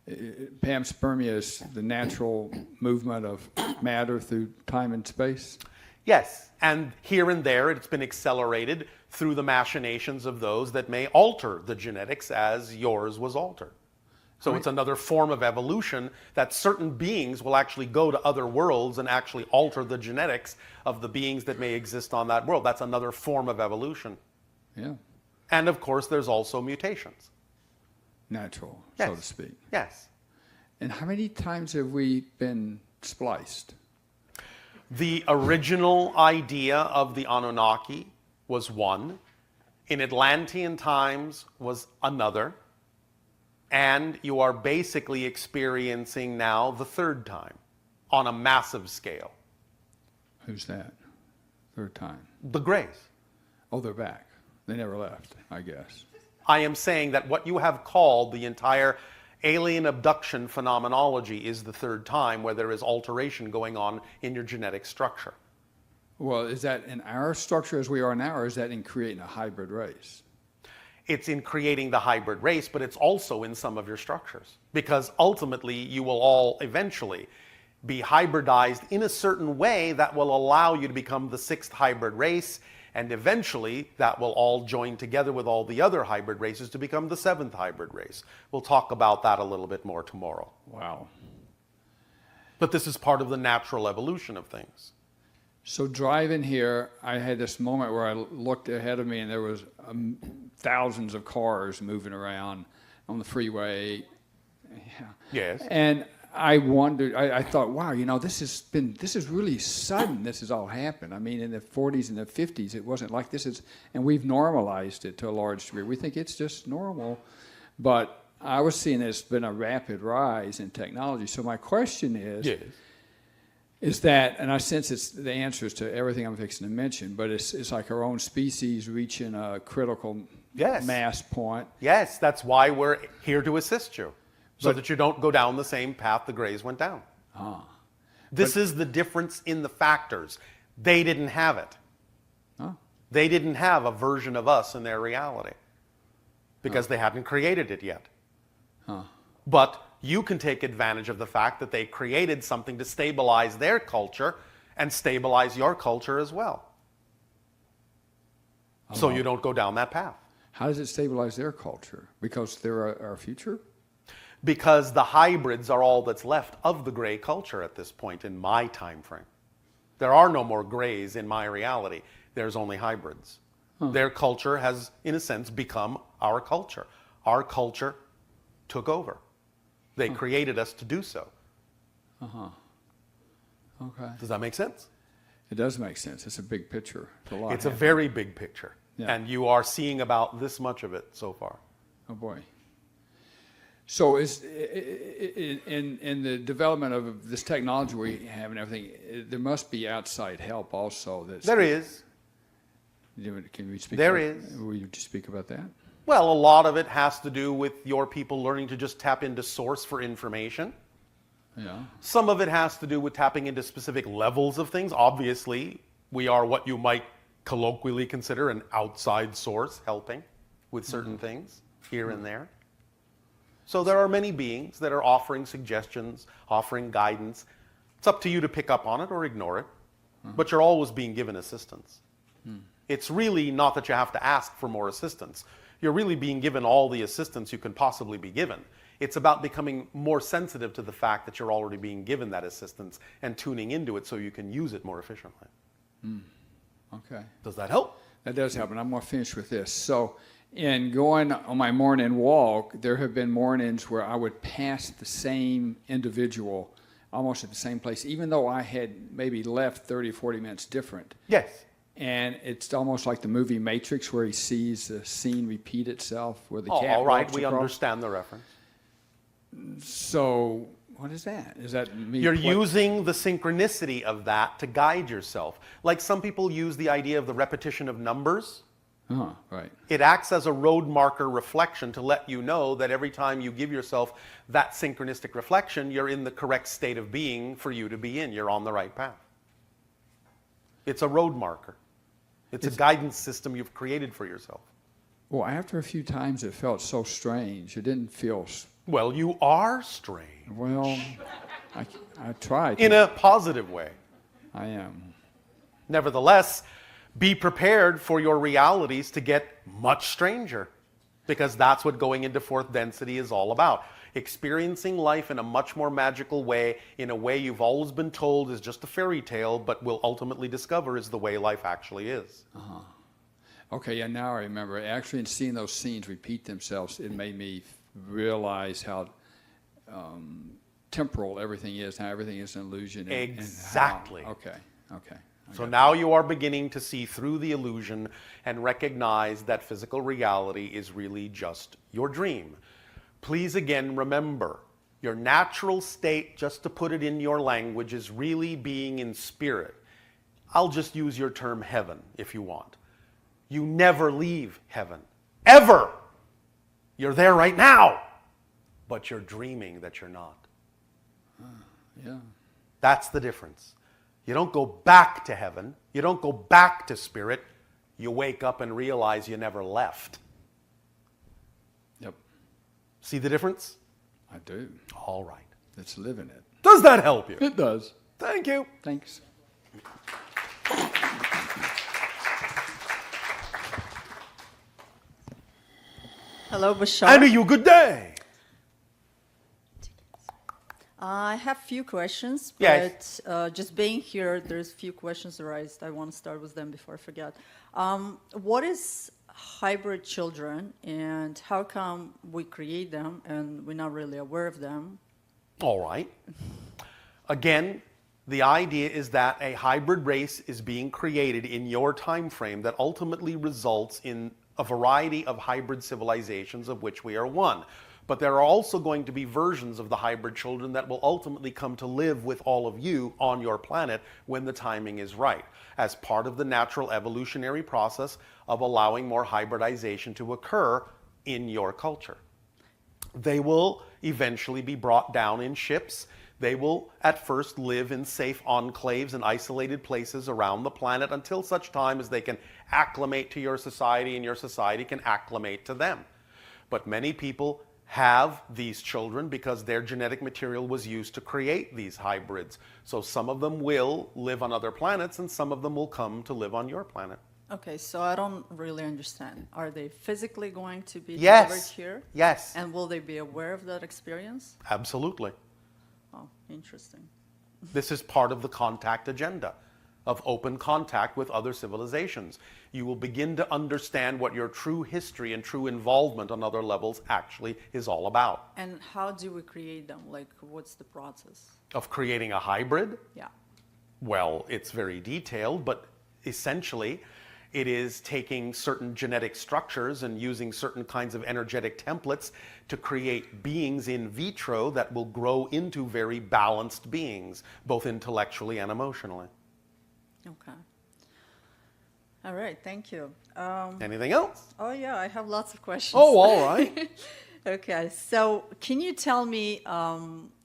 Panspermia is the natural movement of matter through time and space? Yes, and here and there it's been accelerated through the machinations of those that may alter the genetics as yours was altered. So it's another form of evolution that certain beings will actually go to other worlds and actually alter the genetics of the beings that may exist on that world. That's another form of evolution. Yeah. And of course there's also mutations. Natural, yes. so to speak. Yes. And how many times have we been spliced? The original idea of the Anunnaki was one. In Atlantean times was another. And you are basically experiencing now the third time on a massive scale. Who's that? Third time? The Greys. Oh, they're back. They never left, I guess. I am saying that what you have called the entire alien abduction phenomenology is the third time, where there is alteration going on in your genetic structure. Well, is that in our structure as we are now, or is that in creating a hybrid race? It's in creating the hybrid race, but it's also in some of your structures. Because ultimately, you will all eventually be hybridized in a certain way that will allow you to become the sixth hybrid race, and eventually that will all join together with all the other hybrid races to become the seventh hybrid race. We'll talk about that a little bit more tomorrow. Wow. But this is part of the natural evolution of things. So driving here, I had this moment where I looked ahead of me and there was thousands of cars moving around on the freeway. Yeah. Yes. And I wondered, I thought, wow, this is really sudden. This has all happened. I mean, in the 40s and the 50s, it wasn't like this and we've normalized it to a large degree. We think it's just normal. But I was seeing there's been a rapid rise in technology. So my question is, yes. Is that, and I sense it's the answers to everything I'm fixing to mention, but it's like our own species reaching a critical mass point. Yes, that's why we're here to assist you, so that you don't go down the same path the Greys went down. This is the difference in the factors. They didn't have it. They didn't have a version of us in their reality. because they hadn't created it yet. But you can take advantage of the fact that they created something to stabilize their culture and stabilize your culture as well. So you don't go down that path. How does it stabilize their culture? Because they're our future? Because the hybrids are all that's left of the gray culture at this point in my time frame. There are no more grays in my reality. There's only hybrids. Their culture has, in a sense, become our culture. Our culture took over. They created us to do so. Okay. Does that make sense? It does make sense. It's a big picture. It's a very big picture. Yeah. And you are seeing about this much of it so far. Oh, boy. So in the development of this technology we have and everything, there must be outside help also. There is. Can we speak? There is. Will you speak about that? Well, a lot of it has to do with your people learning to just tap into source for information. Yeah. Some of it has to do with tapping into specific levels of things. Obviously, we are what you might colloquially consider an outside source helping with certain things here and there. So there are many beings that are offering suggestions, offering guidance. It's up to you to pick up on it or ignore it, but you're always being given assistance. It's really not that you have to ask for more assistance. You're really being given all the assistance you can possibly be given. It's about becoming more sensitive to the fact that you're already being given that assistance and tuning into it so you can use it more efficiently. Okay. Does that help? That does help, and I'm going to finish with this. So in going on my morning walk, there have been mornings where I would pass the same individual almost at the same place, even though I had maybe left 30, 40 minutes different. Yes. And it's almost like the movie Matrix where he sees the scene repeat itself where the cat all right, walks we across. understand the reference. So what is that? Is that me? You're using the synchronicity of that to guide yourself. Like some people use the idea of the repetition of numbers. Right. It acts as a road marker reflection to let you know that every time you give yourself that synchronistic reflection, you're in the correct state of being for you to be in. You're on the right path. It's a road marker. It's a guidance system you've created for yourself. Well, after a few times, it felt so strange. It didn't feel... Well, you are strange. Well, I tried. In a positive way. I am. Nevertheless, be prepared for your realities to get much stranger, because that's what going into fourth density is all about. Experiencing life in a much more magical way, in a way you've always been told is just a fairy tale, but will ultimately discover is the way life actually is. Okay, yeah, now I remember. Actually, in seeing those scenes repeat themselves, it made me realize how temporal everything is, how everything is an illusion. Exactly. Okay. So now you are beginning to see through the illusion and recognize that physical reality is really just your dream. Please again remember, your natural state, just to put it in your language, is really being in spirit. I'll just use your term heaven if you want. You never leave heaven, ever. You're there right now, but you're dreaming that you're not. Yeah. That's the difference. You don't go back to heaven. You don't go back to spirit. You wake up and realize you never left. Yep. See the difference? I do. All right. Let's live in it. Does that help you? It does. Thank you. Thanks. Hello, Bashar. And you good day. I have a few questions, but Yes. Just being here, there's a few questions raised. I want to start with them before I forget. What is hybrid children, and how come we create them and we're not really aware of them? All right. Again, the idea is that a hybrid race is being created in your time frame that ultimately results in a variety of hybrid civilizations of which we are one. But there are also going to be versions of the hybrid children that will ultimately come to live with all of you on your planet when the timing is right, as part of the natural evolutionary process of allowing more hybridization to occur in your culture. They will eventually be brought down in ships. They will at first live in safe enclaves and isolated places around the planet until such time as they can acclimate to your society and your society can acclimate to them. But many people have these children because their genetic material was used to create these hybrids. So some of them will live on other planets and some of them will come to live on your planet. Okay, so I don't really understand. Are they physically going to be Yes. delivered here? Yes. And will they be aware of that experience? Absolutely. Oh, interesting. This is part of the contact agenda, of open contact with other civilizations. You will begin to understand what your true history and true involvement on other levels actually is all about. And how do we create them? Like, what's the process? Of creating a hybrid? Yeah. Well, it's very detailed, but essentially it is taking certain genetic structures and using certain kinds of energetic templates to create beings in vitro that will grow into very balanced beings, both intellectually and emotionally. Okay. All right, thank you. Anything else? Oh, yeah, I have lots of questions. Oh, all right. Okay, so can you tell me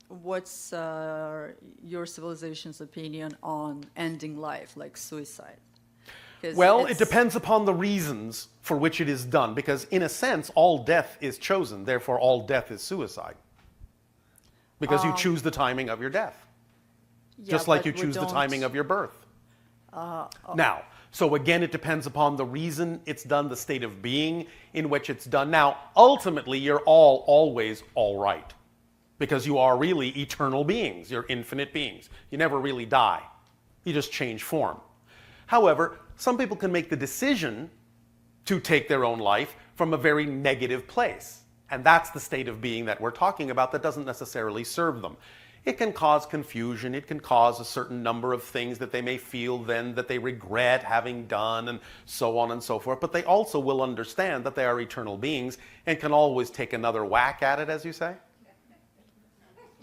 what's your civilization's opinion on ending life, like suicide? Well, it depends upon the reasons for which it is done, because in a sense, all death is chosen, therefore all death is suicide. Because you choose the timing of your death. Yeah, just like you choose the timing of your birth. Now, so again, it depends upon the reason it's done, the state of being in which it's done. Now, ultimately, you're always all right. Because you are really eternal beings. You're infinite beings. You never really die. You just change form. However, some people can make the decision to take their own life from a very negative place. And that's the state of being that we're talking about that doesn't necessarily serve them. It can cause confusion. It can cause a certain number of things that they may feel then that they regret having done and so on and so forth. But they also will understand that they are eternal beings and can always take another whack at it, as you say.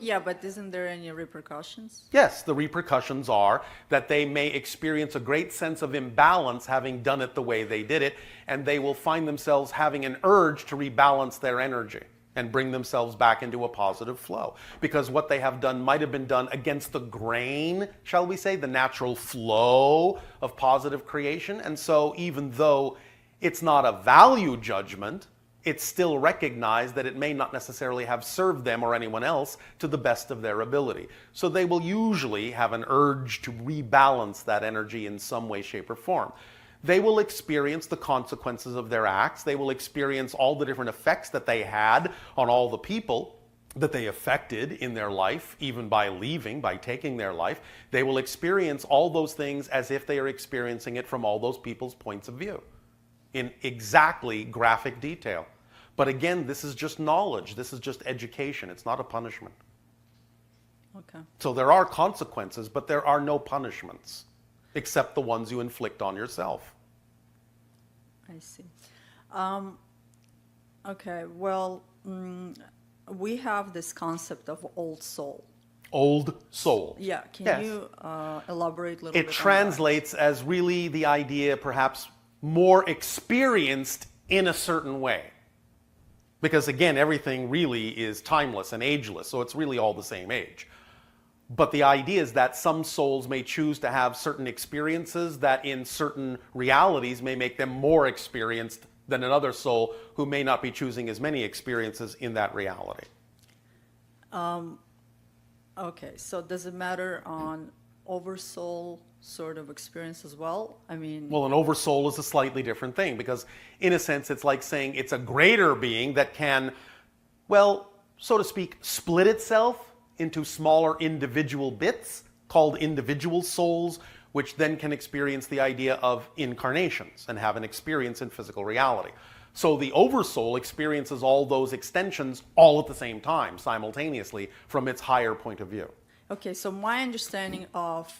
Yeah, but isn't there any repercussions? Yes, the repercussions are that they may experience a great sense of imbalance having done it the way they did it, and they will find themselves having an urge to rebalance their energy and bring themselves back into a positive flow. Because what they have done might have been done against the grain, shall we say, the natural flow of positive creation. And so even though it's not a value judgment, it's still recognized that it may not necessarily have served them or anyone else to the best of their ability. So they will usually have an urge to rebalance that energy in some way, shape, or form. They will experience the consequences of their acts. They will experience all the different effects that they had on all the people that they affected in their life, even by leaving, by taking their life. They will experience all those things as if they are experiencing it from all those people's points of view in exactly graphic detail. But again, this is just knowledge. This is just education. It's not a punishment. Okay. So there are consequences, but there are no punishments, except the ones you inflict on yourself. I see. Okay, well, we have this concept of old soul. Old soul. Yeah, can Yes. you elaborate a little bit It on translates as really the idea, perhaps more experienced in a certain way. Because again, everything really is timeless and ageless, so it's really all the same age. But the idea is that some souls may choose to have certain experiences that in certain realities may make them more experienced than another soul who may not be choosing as many experiences in that reality. Okay, so does it matter on oversoul sort of experience as well? I mean... Well, an oversoul is a slightly different thing because in a sense it's like saying it's a greater being that can, well, so to speak, split itself into smaller individual bits called individual souls, which then can experience the idea of incarnations and have an experience in physical reality. So the oversoul experiences all those extensions all at the same time, simultaneously, from its higher point of view. Okay, so my understanding of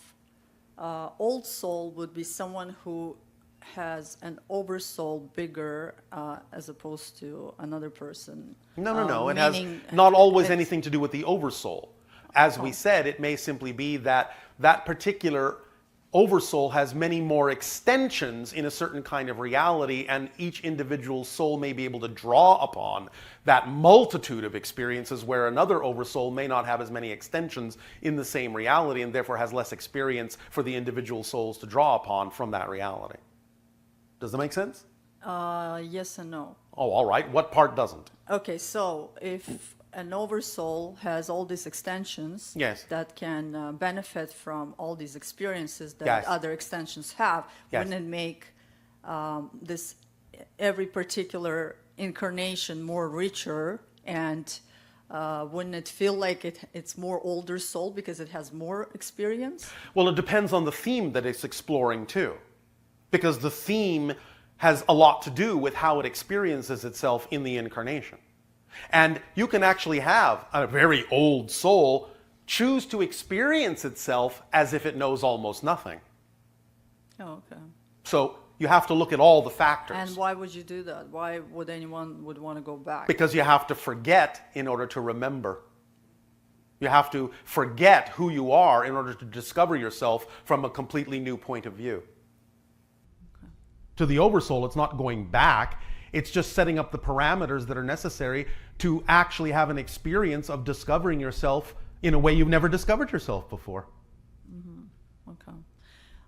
old soul would be someone who has an oversoul bigger as opposed to another person. No. It has not always anything to do with the oversoul. As we said, it may simply be that that particular oversoul has many more extensions in a certain kind of reality, and each individual soul may be able to draw upon that multitude of experiences where another oversoul may not have as many extensions in the same reality and therefore has less experience for the individual souls to draw upon from that reality. Does that make sense? Yes and no. Oh, all right. What part doesn't? Okay, so if an oversoul has all these extensions that can benefit from all these experiences that other extensions have, wouldn't it make this every particular incarnation more richer, and wouldn't it feel like it's more older soul because it has more experience? Well, it depends on the theme that it's exploring too, because the theme has a lot to do with how it experiences itself in the incarnation. And you can actually have a very old soul choose to experience itself as if it knows almost nothing. Oh, okay. So you have to look at all the factors. And why would you do that? Why would anyone would want to go back? Because you have to forget in order to remember. You have to forget who you are in order to discover yourself from a completely new point of view. Okay. To the oversoul, it's not going back. It's just setting up the parameters that are necessary to actually have an experience of discovering yourself in a way you've never discovered yourself before. Mm-hmm. Okay.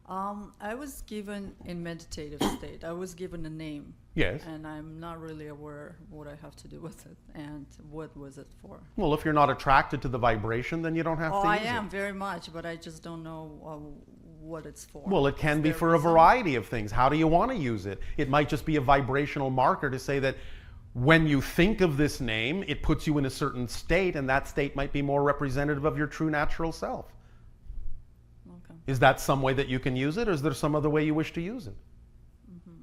I was given in meditative state. I was given a name. Yes. And I'm not really aware what I have to do with it and what was it for. Well, if you're not attracted to the vibration, then you don't have to use it. Oh, I am very much, but I just don't know what it's for. Well, it can be for a variety of things. How do you want to use it? It might just be a vibrational marker to say that when you think of this name, it puts you in a certain state, and that state might be more representative of your true natural self. Okay. Is that some way that you can use it, or is there some other way you wish to use it? Mm-hmm.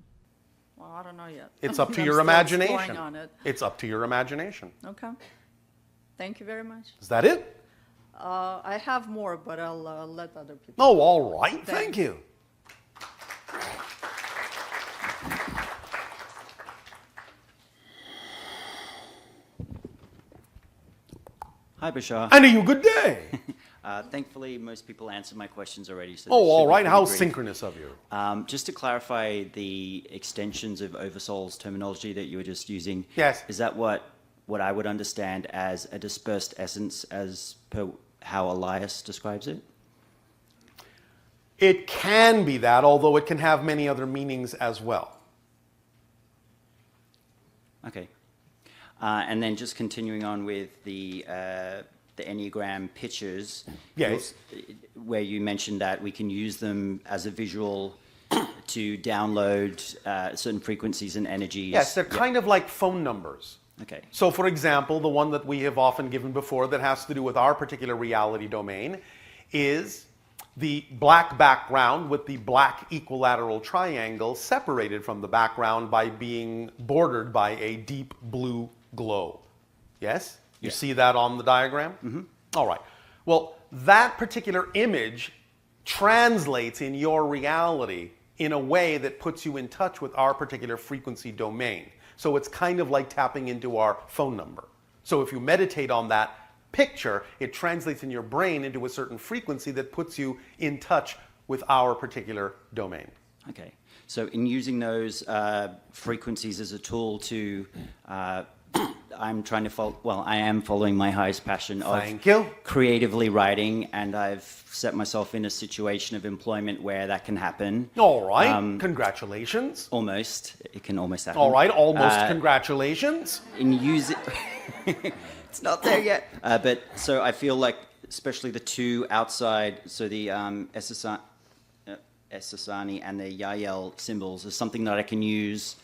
Well, I don't know yet. It's up to your imagination. On it. It's up to your imagination. Okay. Thank you very much. Is that it? I have more, but I'll let other people. Oh, all right. Thank you. Hi, Bashar. And you good day. Thankfully, most people answered my questions already. So all right. How synchronous of you. Just to clarify the extensions of Oversoul's terminology that you were just using. Yes. Is that what I would understand as a dispersed essence, as per how Elias describes it? It can be that, although it can have many other meanings as well. Okay. And then just continuing on with the Enneagram pictures, yes, where you mentioned that we can use them as a visual to download certain frequencies and energies. Yes, they're kind of like phone numbers. Okay. So, for example, the one that we have often given before that has to do with our particular reality domain is the black background with the black equilateral triangle separated from the background by being bordered by a deep blue glow. Yes? You see that on the diagram? Mm-hmm. All right. Well, that particular image translates in your reality in a way that puts you in touch with our particular frequency domain. So it's kind of like tapping into our phone number. So if you meditate on that picture, it translates in your brain into a certain frequency that puts you in touch with our particular domain. Okay. So in using those frequencies as a tool to I'm trying to follow, well, I am following my highest passion of creatively writing, and I've set myself in a situation of employment where that can happen. All right. Congratulations. Almost. It can almost happen. All right. Almost congratulations. In using... It's not there yet. But so I feel like, especially the two outside, so the Esasani and the Yael symbols is something that I can use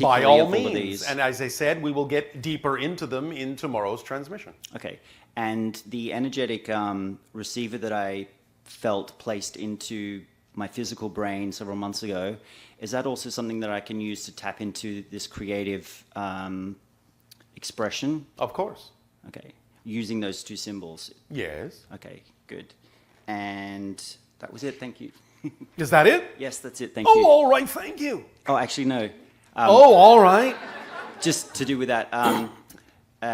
by all means, and as I said, we will get deeper into them in tomorrow's transmission. Okay, and the energetic receiver that I felt placed into my physical brain several months ago, is that also something that I can use to tap into this creative expression? Of course. Okay, using those two symbols. Yes. Okay, good. And that was it, thank you. Is that it? Yes, that's it, thank you. Oh, all right, thank you. Oh, actually, no. All right. Just to do with that,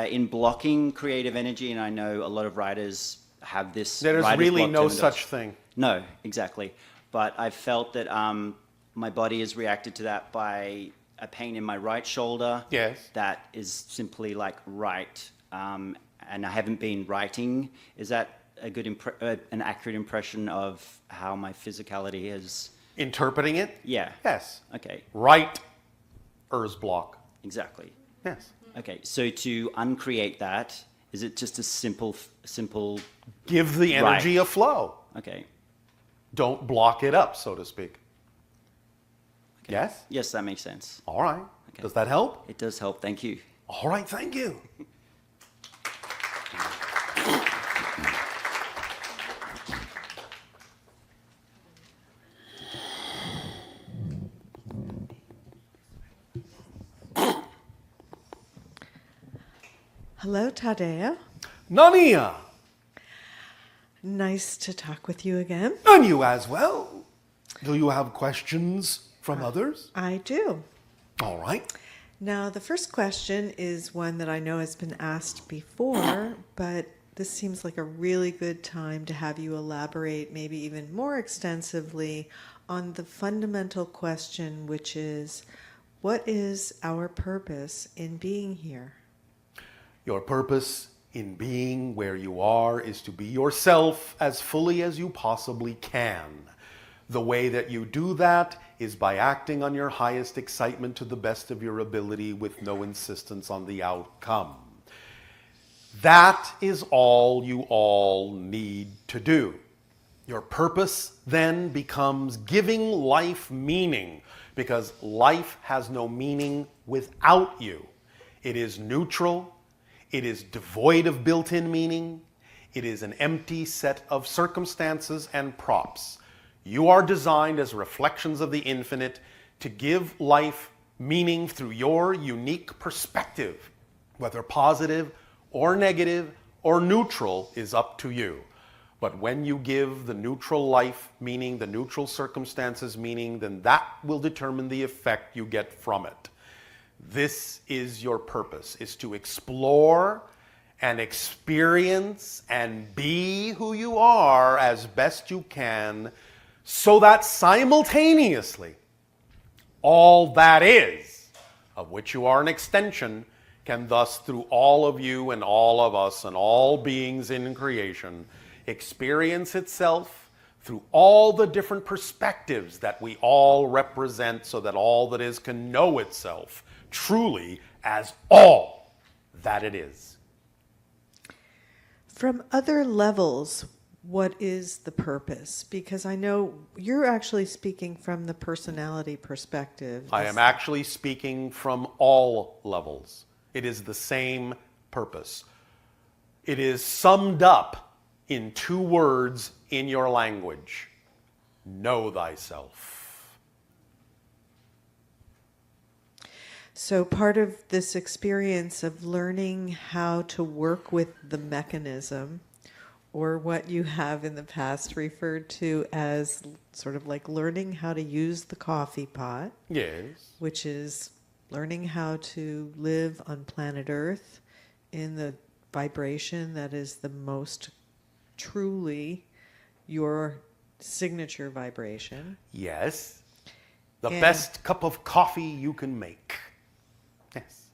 in blocking creative energy, and I know a lot of writers have this. There is really no such thing. No, exactly. But I felt that my body has reacted to that by a pain in my right shoulder. Yes. That is simply like and I haven't been writing. Is that a good, an accurate impression of how my physicality is? Interpreting it? Yeah. Yes. Okay. Right. Block. Exactly. Yes. Okay, so to uncreate that, is it just a simple... Give the energy a flow. Okay. Don't block it up, so to speak. Okay. Yes? Yes, that makes sense. All right. Okay. Does that help? It does help. Thank you. All right, thank you. Hello, Tadeo. Nania. Nice to talk with you again. And you as well. Do you have questions from others? I do. All right. Now, the first question is one that I know has been asked before, but this seems like a really good time to have you elaborate maybe even more extensively on the fundamental question, which is, what is our purpose in being here? Your purpose in being where you are is to be yourself as fully as you possibly can. The way that you do that is by acting on your highest excitement to the best of your ability with no insistence on the outcome. That is all you all need to do. Your purpose then becomes giving life meaning, because life has no meaning without you. It is neutral. It is devoid of built-in meaning. It is an empty set of circumstances and props. You are designed as reflections of the infinite to give life meaning through your unique perspective. Whether positive or negative or neutral is up to you. But when you give the neutral life meaning, the neutral circumstances meaning, then that will determine the effect you get from it. This is your purpose, is to explore and experience and be who you are as best you can, so that simultaneously all that is, of which you are an extension, can thus through all of you and all of us and all beings in creation experience itself through all the different perspectives that we all represent, so that all that is can know itself truly as all that it is. From other levels, what is the purpose? Because I know you're actually speaking from the personality perspective. I am actually speaking from all levels. It is the same purpose. It is summed up in 2 words in your language: know thyself. So part of this experience of learning how to work with the mechanism, or what you have in the past referred to as sort of like learning how to use the coffee pot. Yes. Which is learning how to live on planet Earth in the vibration that is the most truly your signature vibration. Yes. The best cup of coffee you can make. Yes.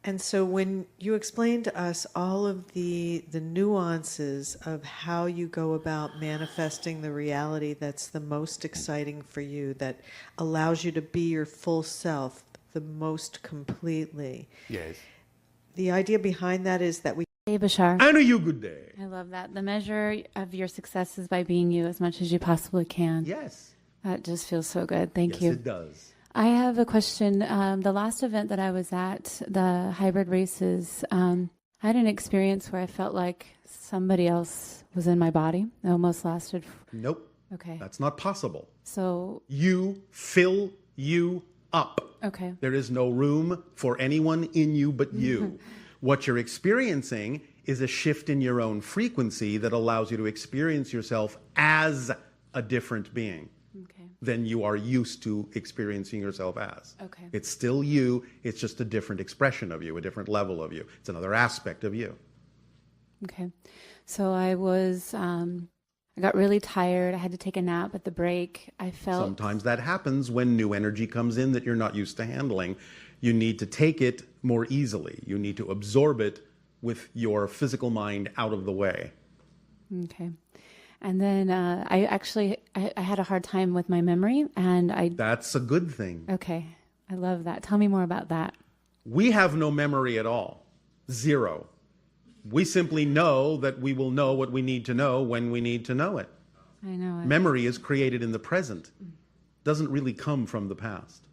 And so when you explain to us all of the nuances of how you go about manifesting the reality that's the most exciting for you, that allows you to be your full self the most completely. Yes. The idea behind that is that we... Hey, Bashar. Anna, you good day. I love that. The measure of your success is by being you as much as you possibly can. Yes. That just feels so good. Thank you. Yes, it does. I have a question. The last event that I was at, the hybrid races, I had an experience where I felt like somebody else was in my body. It almost lasted. Nope. Okay. That's not possible. So. You fill you up. Okay. There is no room for anyone in you but you. What you're experiencing is a shift in your own frequency that allows you to experience yourself as a different being. Than you are used to experiencing yourself as. Okay. It's still you, it's just a different expression of you, a different level of you. It's another aspect of you. Okay. So I was, I got really tired. I had to take a nap at the break. I felt... Sometimes that happens when new energy comes in that you're not used to handling. You need to take it more easily. You need to absorb it with your physical mind out of the way. Okay. And then I had a hard time with my memory, and That's a good thing. Okay, I love that. Tell me more about that. We have no memory at all. Zero. We simply know that we will know what we need to know when we need to know it. I know it. Memory is created in the present. Doesn't really come from the past.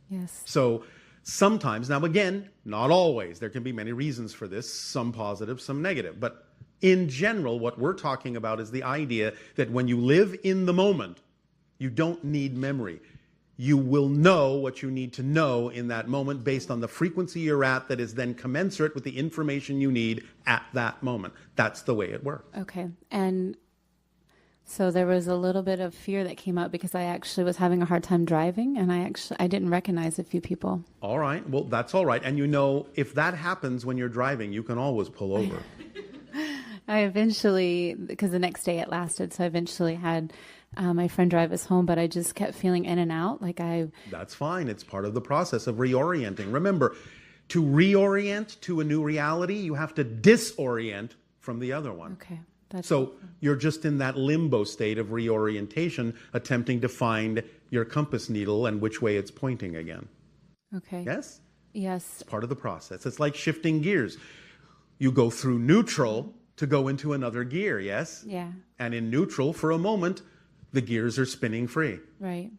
Yes. So sometimes, now again, not always. There can be many reasons for this, some positive, some negative. But in general, what we're talking about is the idea that when you live in the moment, you don't need memory. You will know what you need to know in that moment based on the frequency you're at that is then commensurate with the information you need at that moment. That's the way it works. Okay. And so there was a little bit of fear that came up because I actually was having a hard time driving, and I didn't recognize a few people. All right. Well, that's all right. And you know, if that happens when you're driving, you can always pull over. I eventually, because the next day it lasted, so I eventually had my friend drive us home, but I just kept feeling in and out. That's fine. It's part of the process of reorienting. Remember, to reorient to a new reality, you have to disorient from the other one. Okay. So you're just in that limbo state of reorientation, attempting to find your compass needle and which way it's pointing again. Okay. Yes? Yes. It's part of the process. It's like shifting gears. You go through neutral to go into another gear, yes? Yeah. And in neutral, for a moment, the gears are spinning free. Right.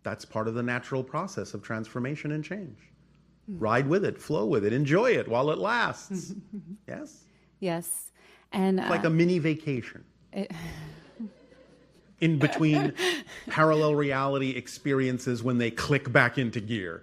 That's part of the natural process of transformation and change. Ride with it, flow with it, enjoy it while it lasts. Yes? Yes. And it's like a mini vacation. In between parallel reality experiences when they click back into gear.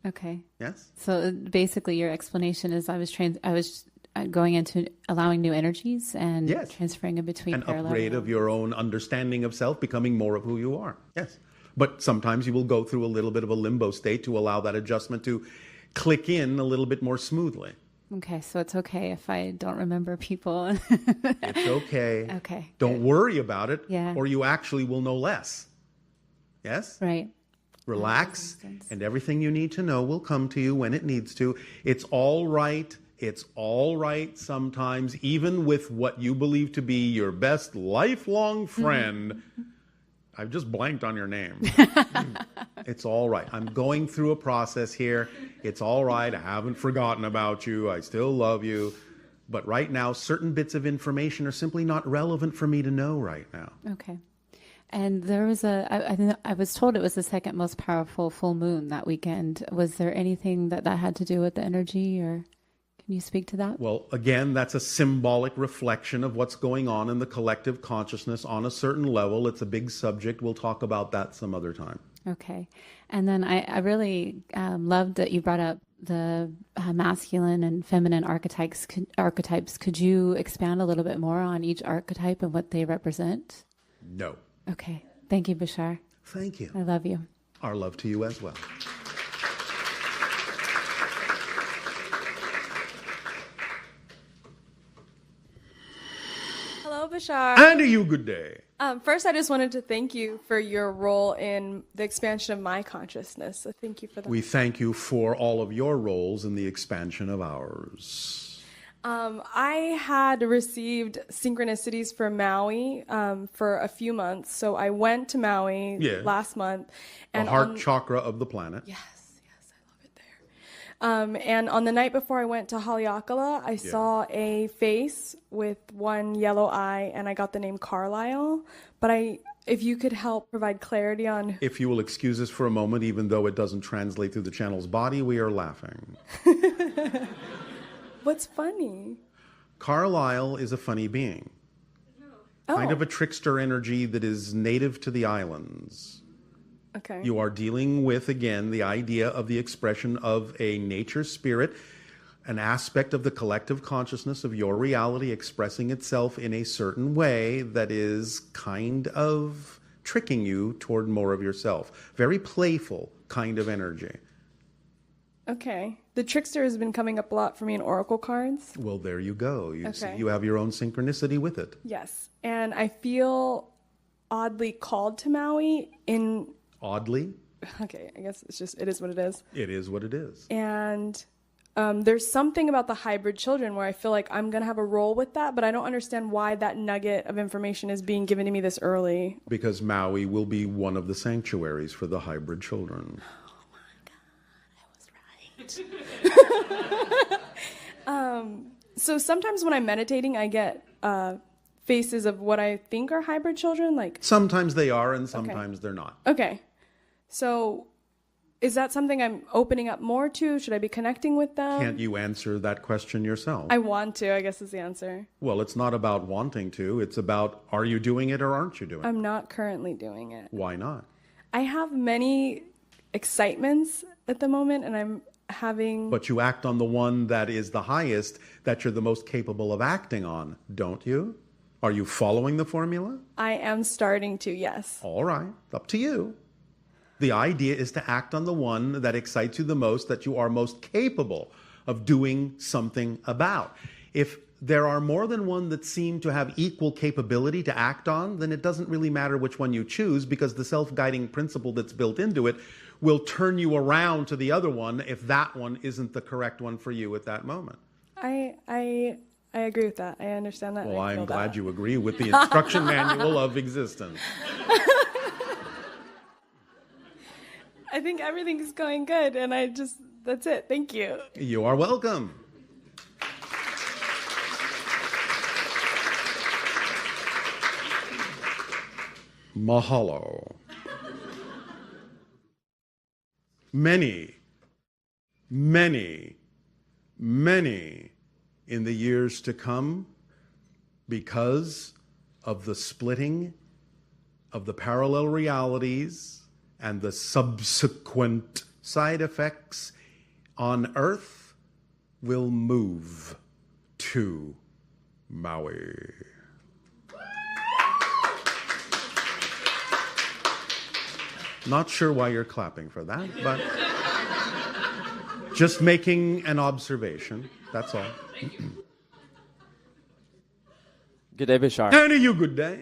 Okay. Yes? So basically your explanation is I was going into allowing new energies and transferring in between an parallel upgrade of your own understanding of self, becoming more of who you are. Yes. But sometimes you will go through a little bit of a limbo state to allow that adjustment to click in a little bit more smoothly. Okay, so it's okay if I don't remember people. It's okay. Okay. Don't worry about it, Yeah. or you actually will know less. Yes? Right. Relax, and everything you need to know will come to you when it needs to. It's all right. It's all right sometimes, even with what you believe to be your best lifelong friend. I've just blanked on your name. It's all right. I'm going through a process here. It's all right. I haven't forgotten about you. I still love you. But right now, certain bits of information are simply not relevant for me to know right now. Okay. And there was I was told it was the second most powerful full moon that weekend. Was there anything that had to do with the energy, or can you speak to that? Well, again, that's a symbolic reflection of what's going on in the collective consciousness on a certain level. It's a big subject. We'll talk about that some other time. Okay. And then I really loved that you brought up the masculine and feminine archetypes. Could you expand a little bit more on each archetype and what they represent? No. Okay. Thank you, Bashar. Thank you. I love you. Our love to you as well. Hello, Bashar. And to you, good day. First, I just wanted to thank you for your role in the expansion of my consciousness. So thank you for that. We thank you for all of your roles in the expansion of ours. I had received synchronicities for Maui for a few months. So I went to Maui last month. And the heart chakra of the planet. Yes, I love it there. And on the night before I went to Haleakala, I saw a face with one yellow eye, and I got the name Carlisle. But if you could help provide clarity on... If you will excuse us for a moment, even though it doesn't translate through the channel's body, we are laughing. What's funny? Carlisle is a funny being. Kind of a trickster energy that is native to the islands. Okay. You are dealing with, again, the idea of the expression of a nature spirit, an aspect of the collective consciousness of your reality expressing itself in a certain way that is kind of tricking you toward more of yourself. Very playful kind of energy. Okay. The trickster has been coming up a lot for me in oracle cards. Well, there you go. You see, you have your own synchronicity with it. Yes. And I feel oddly called to Maui in... Oddly? Okay, I guess it is what it is. It is what it is. And there's something about the hybrid children where I feel like I'm going to have a role with that, but I don't understand why that nugget of information is being given to me this early. Because Maui will be one of the sanctuaries for the hybrid children. So sometimes when I'm meditating, I get faces of what I think are hybrid children. Like sometimes they are, and sometimes they're not. Okay. So is that something I'm opening up more to? Should I be connecting with them? Can't you answer that question yourself? I want to, I guess is the answer. Well, it's not about wanting to. It's about, are you doing it or aren't you doing it? I'm not currently doing it. Why not? I have many excitements at the moment, and I'm having... But you act on the one that is the highest, that you're the most capable of acting on, don't you? Are you following the formula? I am starting to, yes. All right, up to you. The idea is to act on the one that excites you the most, that you are most capable of doing something about. If there are more than one that seem to have equal capability to act on, then it doesn't really matter which one you choose, because the self-guiding principle that's built into it will turn you around to the other one if that one isn't the correct one for you at that moment. I agree with that. I understand that. Well, I'm glad you agree with the instruction manual of existence. I think everything's going good, and that's it. Thank you. You are welcome. Mahalo. Many, many, many in the years to come, because of the splitting of the parallel realities and the subsequent side effects on Earth, will move to Maui. Not sure why you're clapping for that, but just making an observation, that's all. Good day, Bashar. And you good day.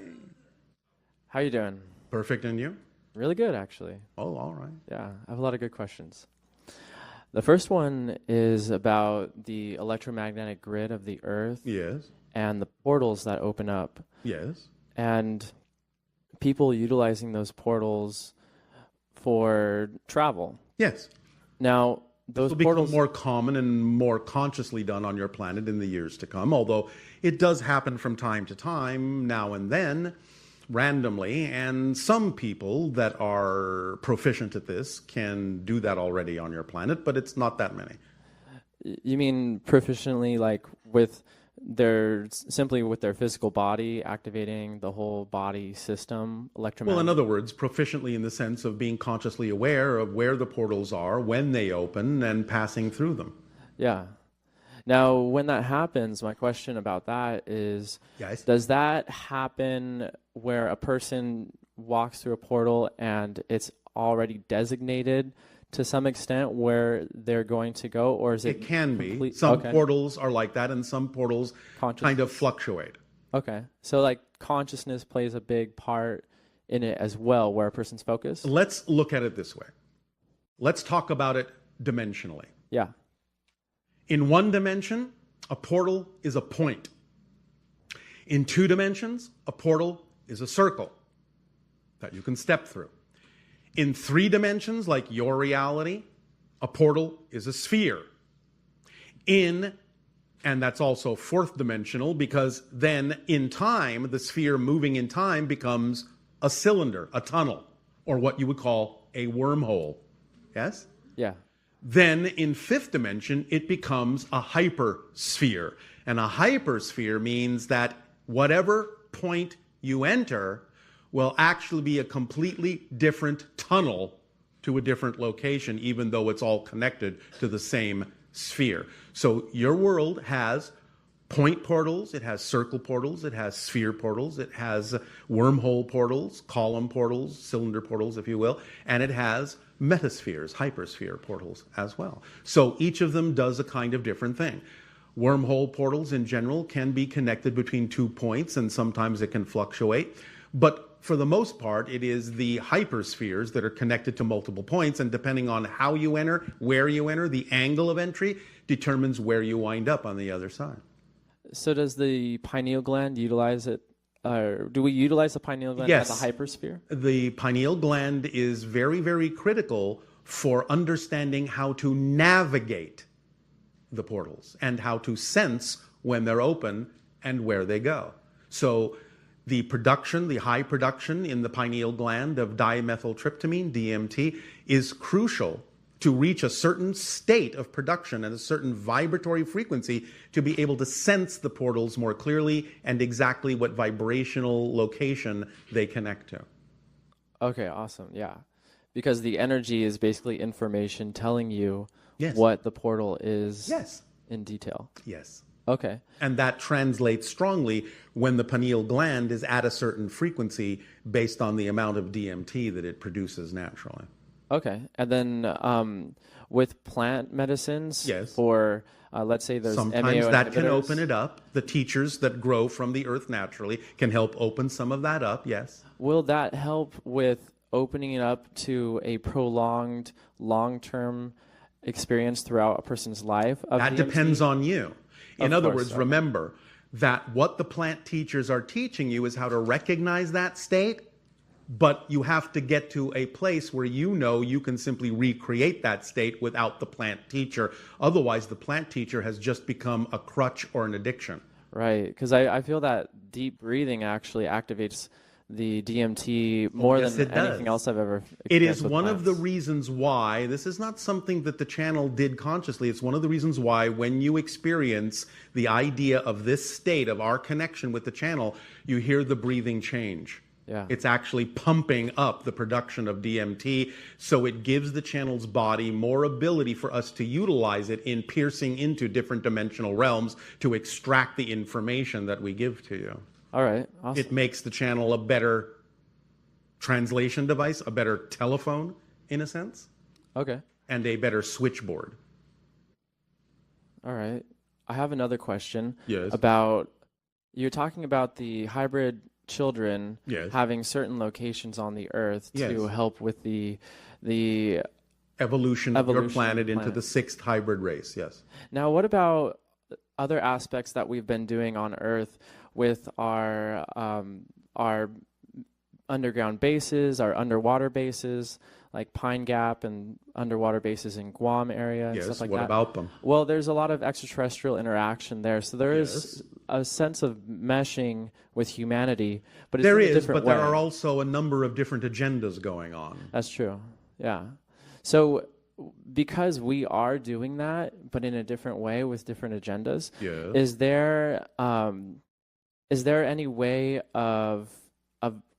How you doing? Perfect, and you? Really good, actually. Oh, all right. Yeah, I have a lot of good questions. The first one is about the electromagnetic grid of the Earth. Yes. And the portals that open up. Yes. And people utilizing those portals for travel. Yes. Now, those portals will become more common and more consciously done on your planet in the years to come, although it does happen from time to time, now and then, randomly, and some people that are proficient at this can do that already on your planet, but it's not that many. You mean proficiently, like with simply with their physical body, activating the whole body system, electromagnetic? Well, in other words, proficiently in the sense of being consciously aware of where the portals are, when they open, and passing through them. Yeah. Now, when that happens, my question about that is, yes, does that happen where a person walks through a portal and it's already designated to some extent where they're going to go, or is it? It can be. Some portals are like that, and some portals kind of fluctuate. Okay. So, like, consciousness plays a big part in it as well, where a person's focused? Let's look at it this way. Let's talk about it dimensionally. Yeah. In one dimension, a portal is a point. In 2 dimensions, a portal is a circle that you can step through. In 3 dimensions, like your reality, a portal is a sphere. And that's also 4th dimensional, because then in time, the sphere moving in time becomes a cylinder, a tunnel, or what you would call a wormhole. Yes? Yeah. Then in 5th dimension, it becomes a hypersphere. And a hypersphere means that whatever point you enter will actually be a completely different tunnel to a different location, even though it's all connected to the same sphere. So your world has point portals, it has circle portals, it has sphere portals, it has wormhole portals, column portals, cylinder portals, if you will, and it has metaspheres, hypersphere portals as well. So each of them does a kind of different thing. Wormhole portals in general can be connected between 2 points, and sometimes it can fluctuate. But for the most part, it is the hyperspheres that are connected to multiple points, and depending on how you enter, where you enter, the angle of entry determines where you wind up on the other side. So does the pineal gland utilize it? Do we utilize the pineal gland as a hypersphere? The pineal gland is very, very critical for understanding how to navigate the portals and how to sense when they're open and where they go. So the production, the high production in the pineal gland of dimethyltryptamine, DMT, is crucial to reach a certain state of production and a certain vibratory frequency to be able to sense the portals more clearly and exactly what vibrational location they connect to. Okay, awesome. Yeah. Because the energy is basically information telling you Yes. what the portal is Yes. in detail. Yes. Okay. And that translates strongly when the pineal gland is at a certain frequency based on the amount of DMT that it produces naturally. Okay. And then with plant medicines, Yes. for let's say there's Sometimes MAO that can inhibitors. open it up. The teachers that grow from the earth naturally can help open some of that up, yes. Will that help with opening it up to a prolonged, long-term experience throughout a person's life? That DMT? depends on you. In other words, okay. remember that what the plant teachers are teaching you is how to recognize that state, but you have to get to a place where you know you can simply recreate that state without the plant teacher. Otherwise, the plant teacher has just become a crutch or an addiction. Right, because I feel that deep breathing actually activates the DMT more yes, than it does. anything else I've ever experienced. It is with one plants. of the reasons why, this is not something that the channel did consciously, it's one of the reasons why when you experience the idea of this state of our connection with the channel, you hear the breathing change. Yeah. It's actually pumping up the production of DMT, so it gives the channel's body more ability for us to utilize it in piercing into different dimensional realms to extract the information that we give to you. All right, awesome. It makes the channel a better translation device, a better telephone, in a sense. Okay. And a better switchboard. All right. I have another question. Yes. About, you're talking about the hybrid children Yes. having certain locations on the earth Yes. to help with the evolution of your Evolution planet of into the sixth hybrid race, yes. Now, what about other aspects that we've been doing on Earth with our underground bases, our underwater bases, like Pine Gap and underwater bases in Guam area and Yes, stuff like what that? about them? Well, there's a lot of extraterrestrial interaction there, so there is a sense of meshing with humanity, but it's There in a is, different but there way. are also a number of different agendas going on. That's true. Yeah. So because we are doing that, but in a different way with different agendas, Yes. is there any way of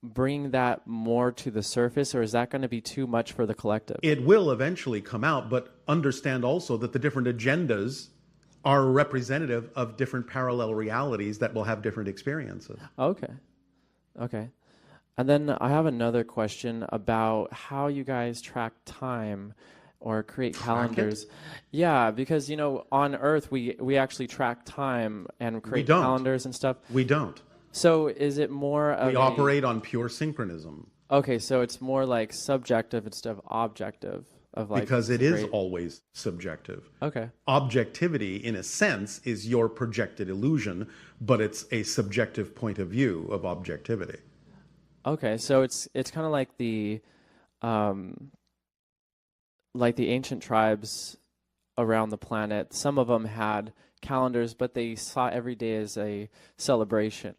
bringing that more to the surface, or is that going to be too much for the collective? It will eventually come out, but understand also that the different agendas are representative of different parallel realities that will have different experiences. Okay. And then I have another question about how you guys track time or create calendars. Yeah, because, you know, on Earth, we actually track time and create calendars and stuff. We don't. So is it more of We operate on pure synchronism. Okay, so it's more like subjective instead of objective. Because it is always subjective. Okay. Objectivity, in a sense, is your projected illusion, but it's a subjective point of view of objectivity. Okay, so it's kind of like the ancient tribes around the planet. Some of them had calendars, but they saw every day as a celebration.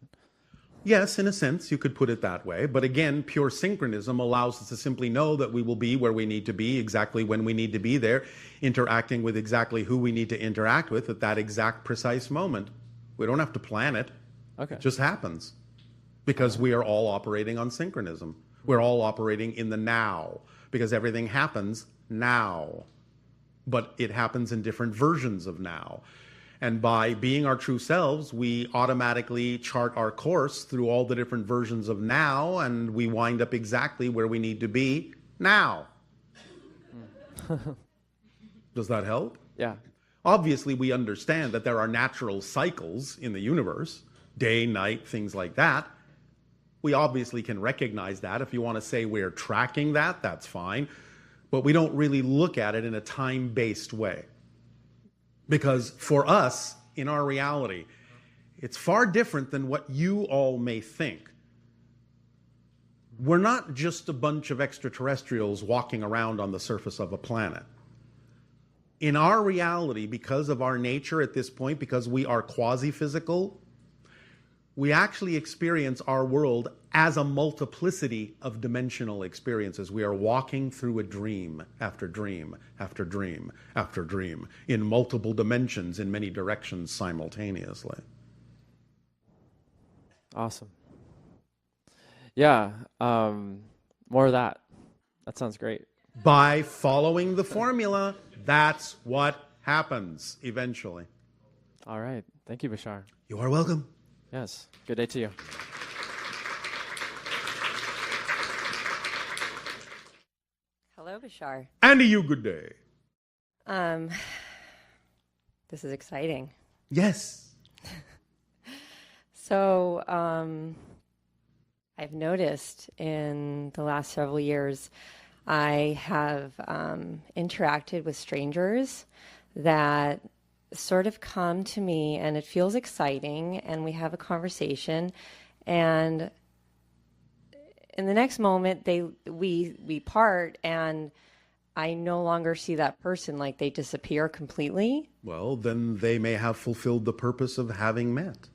Yes, in a sense, you could put it that way. But again, pure synchronism allows us to simply know that we will be where we need to be, exactly when we need to be there, interacting with exactly who we need to interact with at that exact precise moment. We don't have to plan it. Okay. It just happens. Because we are all operating on synchronism. We're all operating in the now. Because everything happens now. But it happens in different versions of now. And by being our true selves, we automatically chart our course through all the different versions of now, and we wind up exactly where we need to be now. Does that help? Yeah. Obviously, we understand that there are natural cycles in the universe, day, night, things like that. We obviously can recognize that. If you want to say we're tracking that, that's fine. But we don't really look at it in a time-based way. Because for us, in our reality, it's far different than what you all may think. We're not just a bunch of extraterrestrials walking around on the surface of a planet. In our reality, because of our nature at this point, because we are quasi-physical, we actually experience our world as a multiplicity of dimensional experiences. We are walking through a dream after dream after dream after dream in multiple dimensions in many directions simultaneously. Awesome. Yeah, more of that. That sounds great. By following the formula, that's what happens eventually. All right. Thank you, Bashar. You are welcome. Yes. Good day to you. Hello, Bashar. And to you, good day. This is exciting. Yes. So, I've noticed in the last several years, I have interacted with strangers that sort of come to me, and it feels exciting, and we have a conversation, and in the next moment we part, and I no longer see that person, like they disappear completely. Well, then they may have fulfilled the purpose of having met.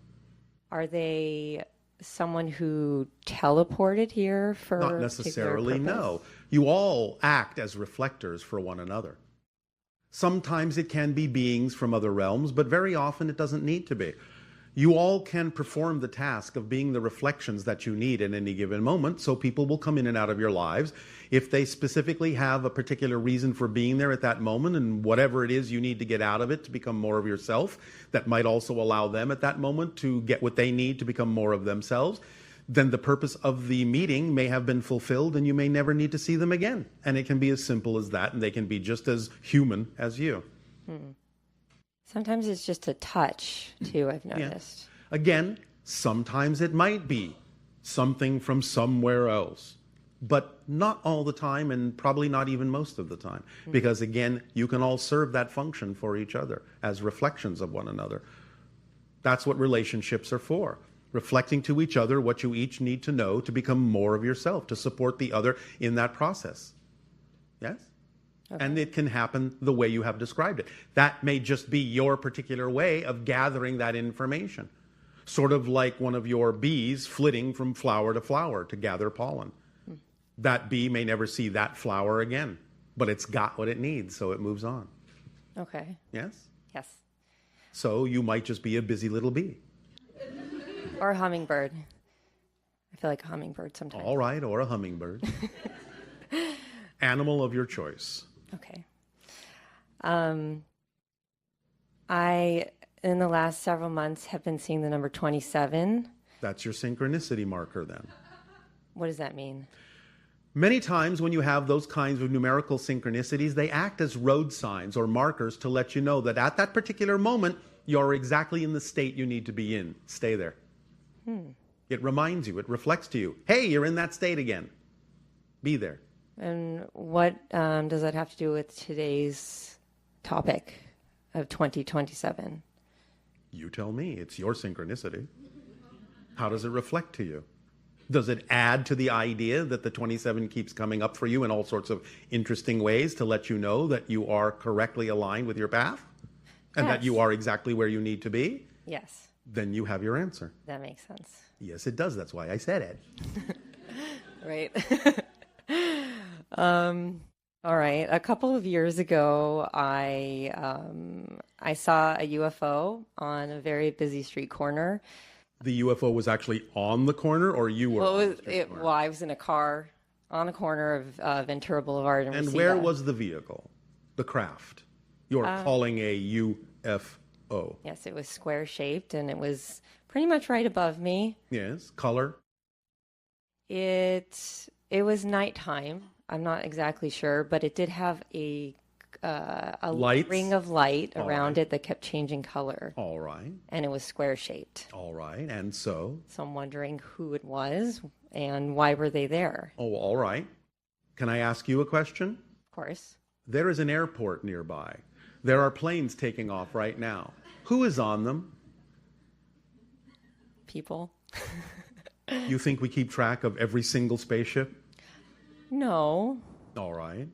Are they someone who teleported here for Not necessarily, no. You all act as reflectors for one another. Sometimes it can be beings from other realms, but very often it doesn't need to be. You all can perform the task of being the reflections that you need at any given moment, so people will come in and out of your lives. If they specifically have a particular reason for being there at that moment, and whatever it is you need to get out of it to become more of yourself, that might also allow them at that moment to get what they need to become more of themselves, then the purpose of the meeting may have been fulfilled and you may never need to see them again. And it can be as simple as that, and they can be just as human as you. Sometimes it's just a touch, too, I've noticed. Yeah. Again, sometimes it might be something from somewhere else, but not all the time, and probably not even most of the time. Because again, you can all serve that function for each other as reflections of one another. That's what relationships are for. Reflecting to each other what you each need to know to become more of yourself, to support the other in that process. Yes? Okay. And it can happen the way you have described it. That may just be your particular way of gathering that information. Sort of like one of your bees flitting from flower to flower to gather pollen. That bee may never see that flower again, but it's got what it needs, so it moves on. Okay. Yes? Yes. So you might just be a busy little bee. Or a hummingbird. I feel like a hummingbird sometimes. All right, or a hummingbird. Animal of your choice. Okay. I, in the last several months, have been seeing the number 27. That's your synchronicity marker then. What does that mean? Many times when you have those kinds of numerical synchronicities, they act as road signs or markers to let you know that at that particular moment, you're exactly in the state you need to be in. Stay there. It reminds you, it reflects to you, hey, you're in that state again. Be there. And what does that have to do with today's topic of 2027? You tell me. It's your synchronicity. How does it reflect to you? Does it add to the idea that the 27 keeps coming up for you in all sorts of interesting ways to let you know that you are correctly aligned with your path? And that you are exactly where you need to be? Yes. Then you have your answer. That makes sense. Yes, it does. That's why I said it. Right. All right. A couple of years ago, I saw a UFO on a very busy street corner. The UFO was actually on the corner, or you were? Well, I was in a car on the corner of Ventura Boulevard. And where was the vehicle, the craft? You're calling a UFO. Yes, it was square shaped, and it was pretty much right above me. Yes, color. It was nighttime. I'm not exactly sure, but it did have a ring of light around it that kept changing color. All right. And it was square shaped. All right. And so? So I'm wondering who it was and why were they there? Oh, all right. Can I ask you a question? Of course. There is an airport nearby. There are planes taking off right now. Who is on them? People. You think we keep track of every single spaceship? No. All right.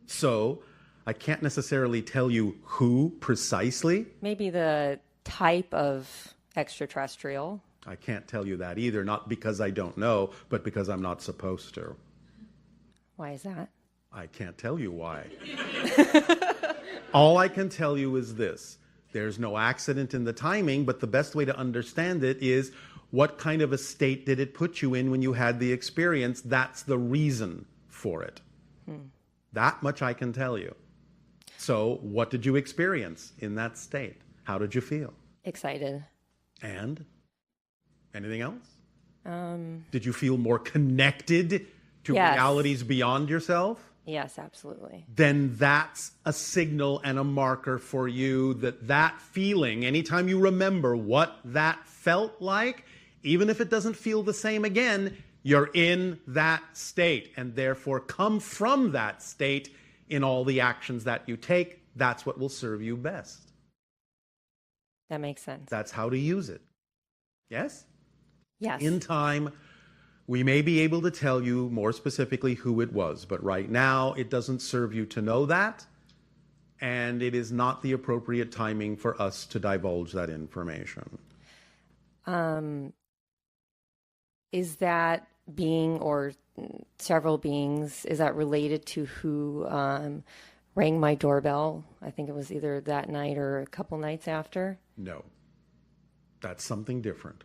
So, I can't necessarily tell you who precisely. Maybe the type of extraterrestrial. I can't tell you that either, not because I don't know, but because I'm not supposed to. Why is that? I can't tell you why. All I can tell you is this. There's no accident in the timing, but the best way to understand it is what kind of a state did it put you in when you had the experience? That's the reason for it. That much I can tell you. So, what did you experience in that state? How did you feel? Excited. And? Anything else? Did you feel more connected to realities beyond yourself? Yes, absolutely. Then that's a signal and a marker for you that that feeling, anytime you remember what that felt like, even if it doesn't feel the same again, you're in that state, and therefore come from that state in all the actions that you take. That's what will serve you best. That makes sense. That's how to use it. Yes? Yes. In time, we may be able to tell you more specifically who it was, but right now it doesn't serve you to know that, and it is not the appropriate timing for us to divulge that information. Is that being or several beings, is that related to who rang my doorbell? I think it was either that night or a couple nights after. No. That's something different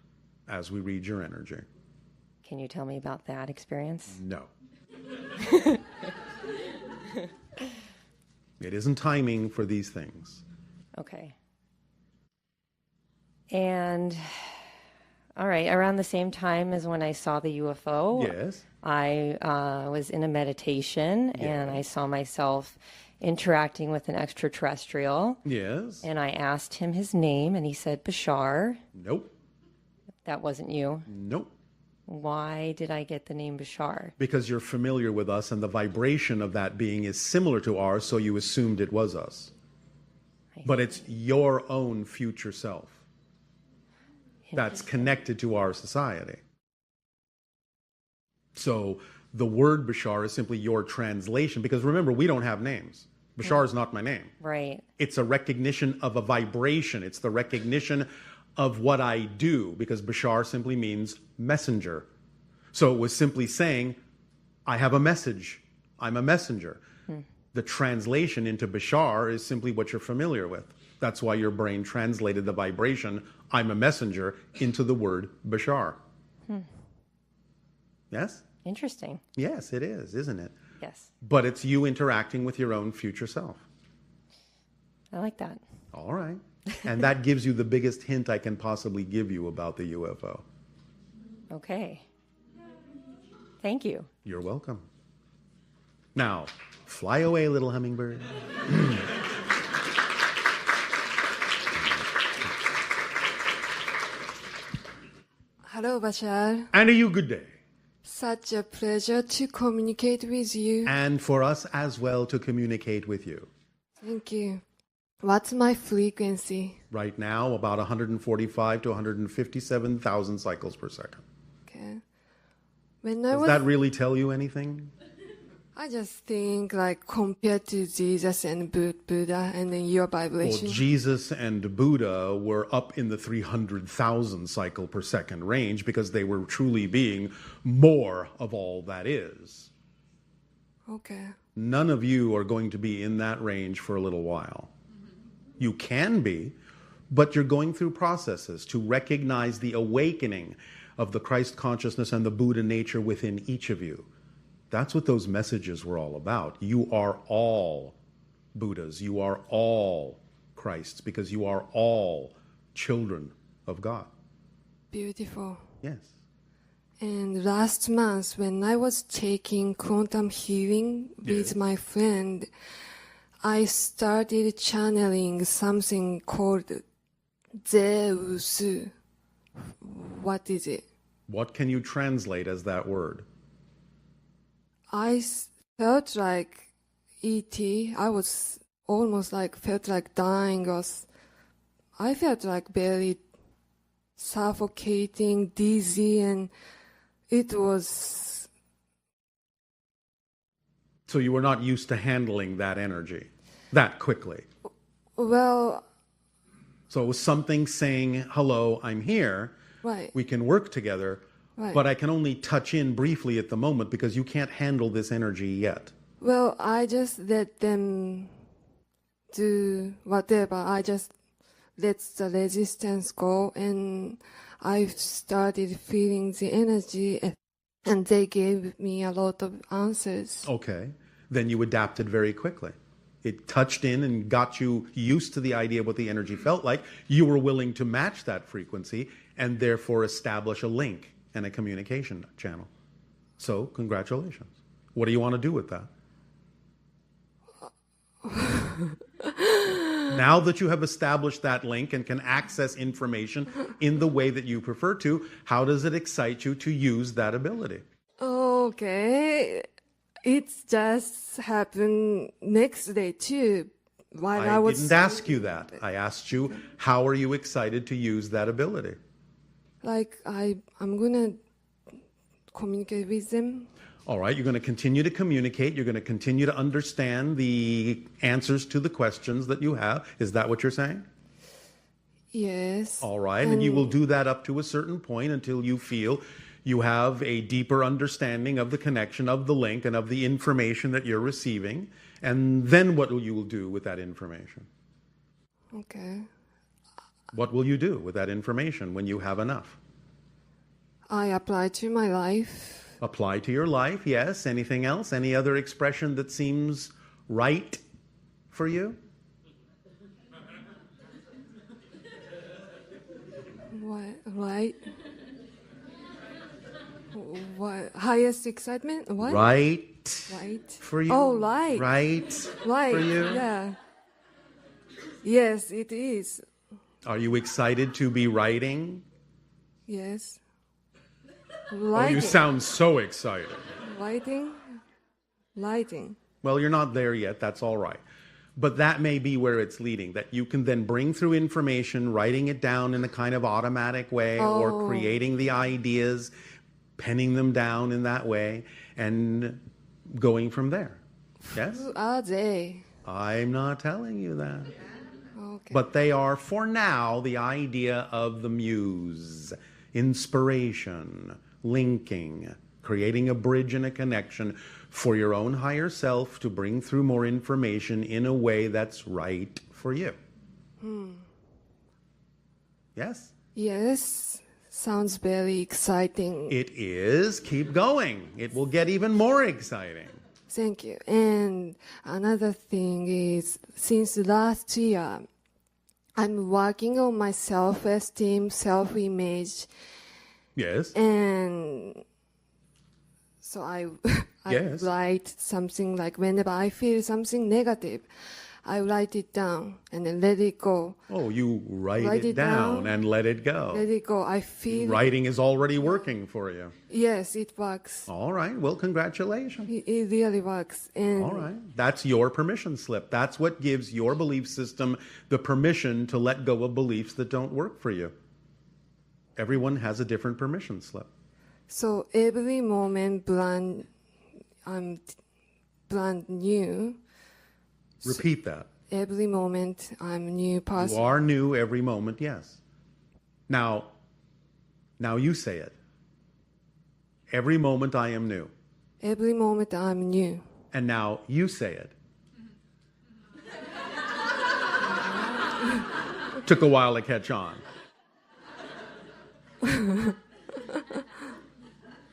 as we read your energy. Can you tell me about that experience? No. It isn't timing for these things. Okay. And, all right, around the same time as when I saw the UFO, yes, I was in a meditation, and I saw myself interacting with an extraterrestrial. Yes. And I asked him his name, and he said Bashar. Nope. That wasn't you? Nope. Why did I get the name Bashar? Because you're familiar with us, and the vibration of that being is similar to ours, so you assumed it was us. But it's your own future self that's connected to our society. So the word Bashar is simply your translation, because remember, we don't have names. Bashar is not my name. Right. It's a recognition of a vibration. It's the recognition of what I do, because Bashar simply means messenger. So it was simply saying, I have a message. I'm a messenger. The translation into Bashar is simply what you're familiar with. That's why your brain translated the vibration, I'm a messenger, into the word Bashar. Yes? Interesting. Yes, it is, isn't it? Yes. But it's you interacting with your own future self. I like that. All right. And that gives you the biggest hint I can possibly give you about the UFO. Okay. Thank you. You're welcome. Now, fly away, little hummingbird. Hello, Bashar. And a good day. Such a pleasure to communicate with you. And for us as well to communicate with you. Thank you. What's my frequency? Right now, about 145 to 157,000 cycles per second. Okay. Does that really tell you anything? I just think, like, compared to Jesus and Buddha and then your vibration. Well, Jesus and Buddha were up in the 300,000 cycle per second range because they were truly being more of all that is. Okay. None of you are going to be in that range for a little while. You can be, but you're going through processes to recognize the awakening of the Christ consciousness and the Buddha nature within each of you. That's what those messages were all about. You are all Buddhas. You are all Christs, because you are all children of God. Beautiful. Yes. And last month, when I was taking quantum healing with my friend, I started channeling something called Zeus. What is it? What can you translate as that word? I felt like E.T. I was almost like, felt like dying. I felt like very suffocating, dizzy, and it was. So you were not used to handling that energy that quickly? Well. So it was something saying, hello, I'm here. Right. We can work together. Right. But I can only touch in briefly at the moment because you can't handle this energy yet. Well, I just let them do whatever. I just let the resistance go, and I started feeling the energy, and they gave me a lot of answers. Okay. Then you adapted very quickly. It touched in and got you used to the idea of what the energy felt like. You were willing to match that frequency and therefore establish a link and a communication channel. So, congratulations. What do you want to do with that? Now that you have established that link and can access information in the way that you prefer to, how does it excite you to use that ability? Okay. It just happened next day too. While I was didn't ask you that. I asked you, how are you excited to use that ability? Like I'm gonna communicate with them. All right, you're going to continue to communicate. You're going to continue to understand the answers to the questions that you have. Is that what you're saying? Yes. All right, and you will do that up to a certain point until you feel you have a deeper understanding of the connection, of the link, and of the information that you're receiving. And then what will you do with that information? Okay. What will you do with that information when you have enough? I apply to my life. Apply to your life, yes. Anything else? Any other expression that seems right for you? What? Right? What? Highest excitement? What? Right. Right. For you? Oh, right. Right. Right. For you? Yeah. Yes, it is. Are you excited to be writing? Yes. Oh, you sound so excited. Lighting? Lighting. Well, you're not there yet. That's all right. But that may be where it's leading, that you can then bring through information, writing it down in a kind of automatic way, or creating the ideas, penning them down in that way, and going from there. Yes? Who are they? I'm not telling you that. Okay. But they are, for now, the idea of the muse, inspiration, linking, creating a bridge and a connection for your own higher self to bring through more information in a way that's right for you. Yes? Yes. Sounds very exciting. It is. Keep going. It will get even more exciting. Thank you. And another thing is, since last year, I'm working on my self-esteem, self-image. Yes. And so I Yes. write something like, whenever I feel something negative, I write it down and then let it go. Oh, you write it down and let it go. Let it go. I feel Writing is already working for you. Yes, it works. All right. Well, congratulations. It really works. And All right. That's your permission slip. That's what gives your belief system the permission to let go of beliefs that don't work for you. Everyone has a different permission slip. So every moment I'm brand new. Repeat that. Every moment I'm a new person. You are new every moment, yes. Now you say it. Every moment I am new. Every moment I'm new. And now you say it. Took a while to catch on.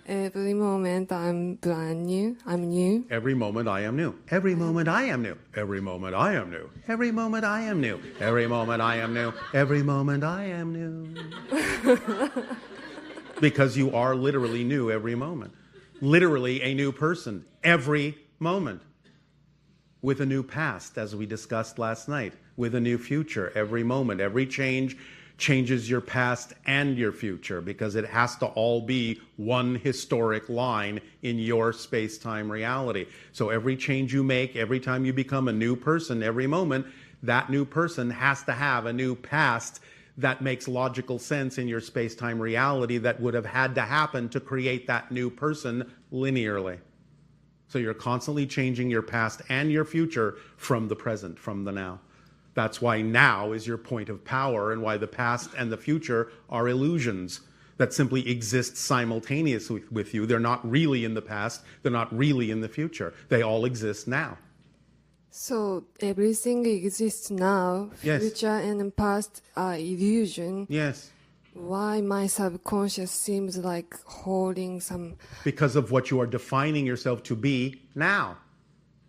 Every moment I'm brand new. I'm new. Every moment I am new. Every moment I am new. Every moment I am new. Every moment I am new. Every moment I am new. Every moment I am new. Because you are literally new every moment. Literally a new person every moment. With a new past, as we discussed last night. With a new future every moment. Every change changes your past and your future because it has to all be one historic line in your space-time reality. So every change you make, every time you become a new person, every moment, that new person has to have a new past that makes logical sense in your space-time reality that would have had to happen to create that new person linearly. So you're constantly changing your past and your future from the present, from the now. That's why now is your point of power, and why the past and the future are illusions that simply exist simultaneously with you. They're not really in the past. They're not really in the future. They all exist now. So everything exists now. Yes. Future and past are illusion. Yes. Why my subconscious seems like holding some... Because of what you are defining yourself to be now.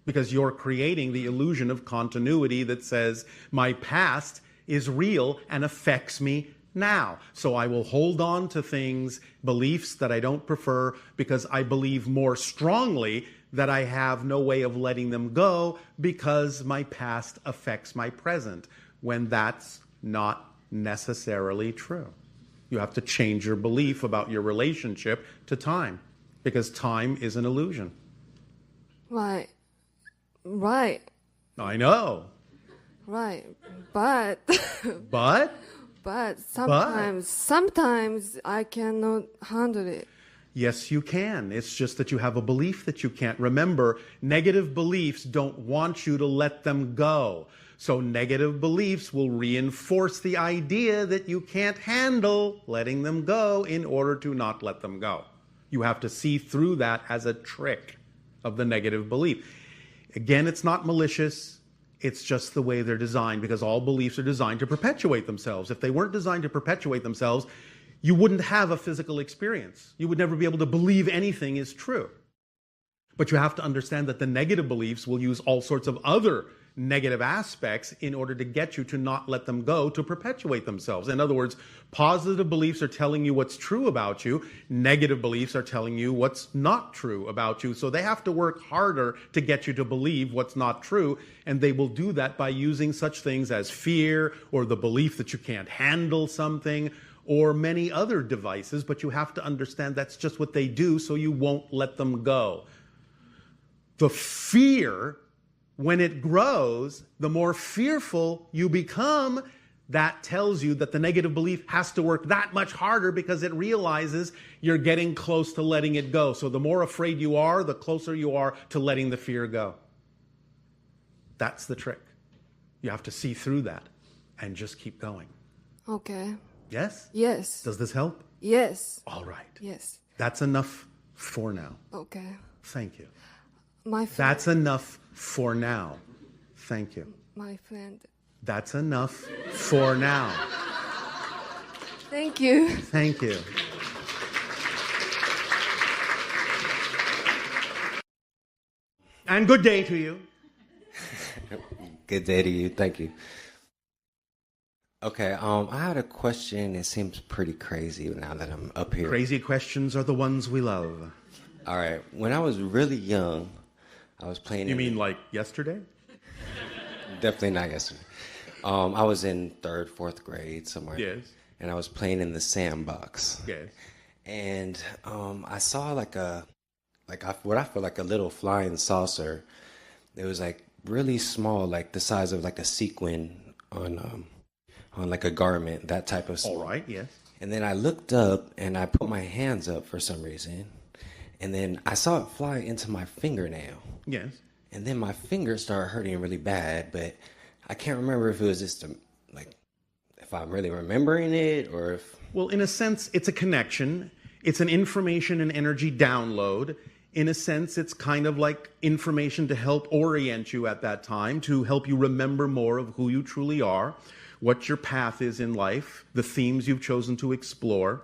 Because you're creating the illusion of continuity that says, my past is real and affects me now. So I will hold on to things, beliefs that I don't prefer, because I believe more strongly that I have no way of letting them go because my past affects my present, when that's not necessarily true. You have to change your belief about your relationship to time, because time is an illusion. Right. Right. I know. Right. But... But? But sometimes I cannot handle it. Yes, you can. It's just that you have a belief that you can't. Remember, negative beliefs don't want you to let them go. So negative beliefs will reinforce the idea that you can't handle letting them go in order to not let them go. You have to see through that as a trick of the negative belief. Again, it's not malicious. It's just the way they're designed, because all beliefs are designed to perpetuate themselves. If they weren't designed to perpetuate themselves, you wouldn't have a physical experience. You would never be able to believe anything is true. But you have to understand that the negative beliefs will use all sorts of other negative aspects in order to get you to not let them go, to perpetuate themselves. In other words, positive beliefs are telling you what's true about you. Negative beliefs are telling you what's not true about you. So they have to work harder to get you to believe what's not true. And they will do that by using such things as fear, or the belief that you can't handle something, or many other devices. But you have to understand that's just what they do, so you won't let them go. The fear, when it grows, the more fearful you become. That tells you that the negative belief has to work that much harder, because it realizes you're getting close to letting it go. So the more afraid you are, the closer you are to letting the fear go. That's the trick. You have to see through that and just keep going. Okay. Yes? Yes. Does this help? Yes. All right. Yes. That's enough for now. Okay. Thank you. My friend. That's enough for now. Thank you. My friend. That's enough for now. Thank you. Thank you. And good day to you. Good day to you. Thank you. Okay, I had a question. It seems pretty crazy now that I'm up here. Crazy questions are the ones we love. All right. When I was really young, I was playing... You mean like yesterday? Definitely not yesterday. I was in 3rd, 4th grade somewhere. Yes. And I was playing in the sandbox. Yes. And I saw what I feel like a little flying saucer. It was like really small, like the size of like a sequin on like a garment, that type of stuff. All right, yes. And then I looked up and I put my hands up for some reason. And then I saw it fly into my fingernail. Yes. And then my fingers started hurting really bad, but I can't remember if it was just if I'm really remembering it or if... Well, in a sense, it's a connection. It's an information and energy download. In a sense, it's kind of like information to help orient you at that time, to help you remember more of who you truly are, what your path is in life, the themes you've chosen to explore.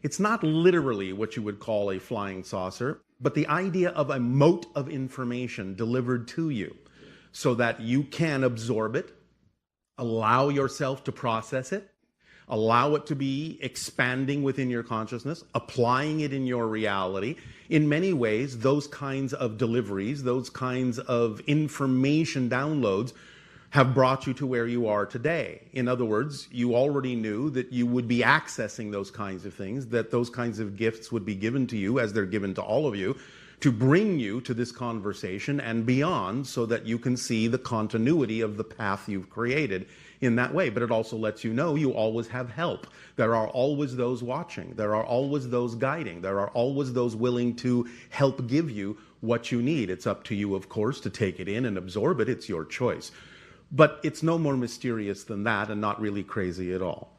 It's not literally what you would call a flying saucer, but the idea of a mote of information delivered to you so that you can absorb it, allow yourself to process it, allow it to be expanding within your consciousness, applying it in your reality. In many ways, those kinds of deliveries, those kinds of information downloads have brought you to where you are today. In other words, you already knew that you would be accessing those kinds of things, that those kinds of gifts would be given to you, as they're given to all of you, to bring you to this conversation and beyond so that you can see the continuity of the path you've created in that way. But it also lets you know you always have help. There are always those watching. There are always those guiding. There are always those willing to help give you what you need. It's up to you, of course, to take it in and absorb it. It's your choice. But it's no more mysterious than that and not really crazy at all.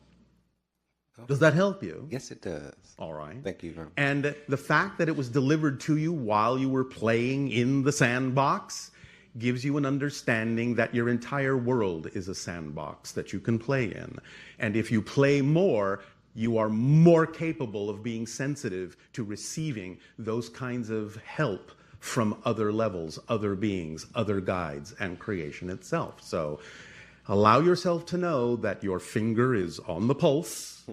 Does that help you? Yes, it does. All right. Thank you very much. And the fact that it was delivered to you while you were playing in the sandbox gives you an understanding that your entire world is a sandbox that you can play in. And if you play more, you are more capable of being sensitive to receiving those kinds of help from other levels, other beings, other guides, and creation itself. So allow yourself to know that your finger is on the pulse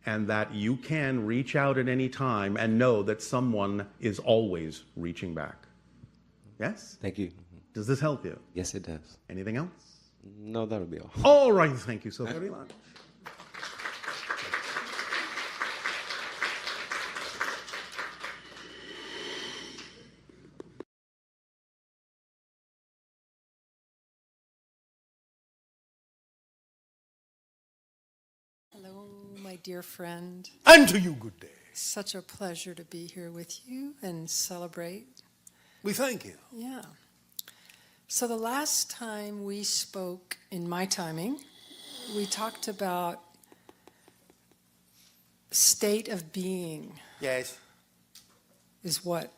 and that you can reach out at any time and know that someone is always reaching back. Yes? Thank you. Does this help you? Yes, it does. Anything else? No, that'll be all. All right. Thank you so very much. Hello, my dear friend. And to you, good day. Such a pleasure to be here with you and celebrate. We thank you. Yeah. So the last time we spoke in my timing, we talked about state of being. Yes. Is what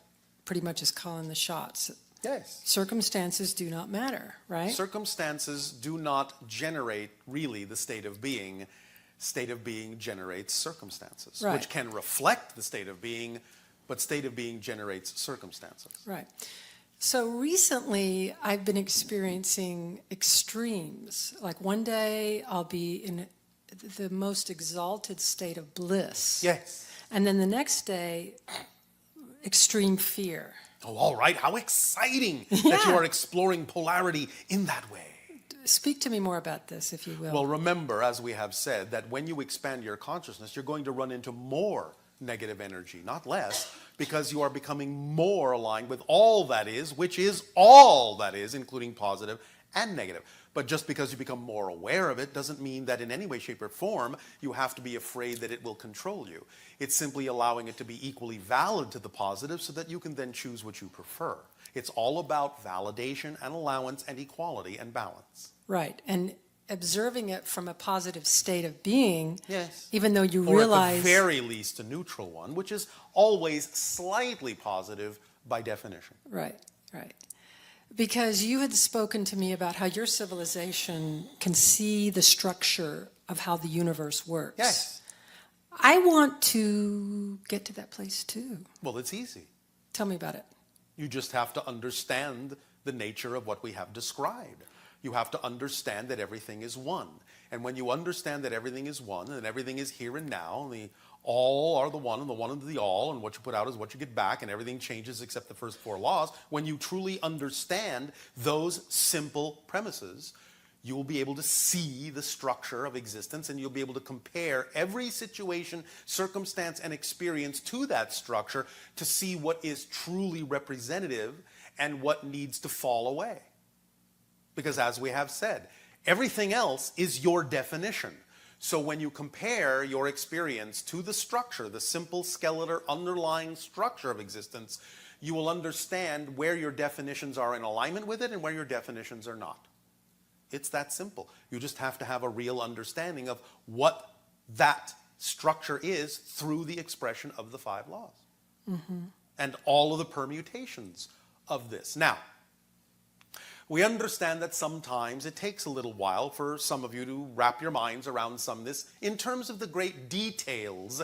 pretty much is calling the shots. Yes. Circumstances do not matter, right? Circumstances do not generate really the state of being. State of being generates circumstances, right, which can reflect the state of being, but state of being generates circumstances. Right. So recently, I've been experiencing extremes. Like one day, I'll be in the most exalted state of bliss. Yes. And then the next day, extreme fear. Oh, all right. How exciting that you are exploring polarity in that way. Speak to me more about this, if you will. Well, remember, as we have said, that when you expand your consciousness, you're going to run into more negative energy, not less, because you are becoming more aligned with all that is, which is all that is, including positive and negative. But just because you become more aware of it doesn't mean that in any way, shape, or form you have to be afraid that it will control you. It's simply allowing it to be equally valid to the positive so that you can then choose what you prefer. It's all about validation and allowance and equality and balance. Right. And observing it from a positive state of being, yes, even though you or realize... at the very least a neutral one, which is always slightly positive by definition. Right, right. Because you had spoken to me about how your civilization can see the structure of how the universe works. Yes. I want to get to that place too. Well, it's easy. Tell me about it. You just have to understand the nature of what we have described. You have to understand that everything is one. And when you understand that everything is one, and everything is here and now, and the all are the one are the all, and what you put out is what you get back, and everything changes except the first four laws, when you truly understand those simple premises, you will be able to see the structure of existence, and you'll be able to compare every situation, circumstance, and experience to that structure to see what is truly representative and what needs to fall away. Because as we have said, everything else is your definition. So when you compare your experience to the structure, the simple skeletal underlying structure of existence, you will understand where your definitions are in alignment with it and where your definitions are not. It's that simple. You just have to have a real understanding of what that structure is through the expression of the 5 laws. Mm-hmm. And all of the permutations of this. Now, we understand that sometimes it takes a little while for some of you to wrap your minds around some of this in terms of the great details,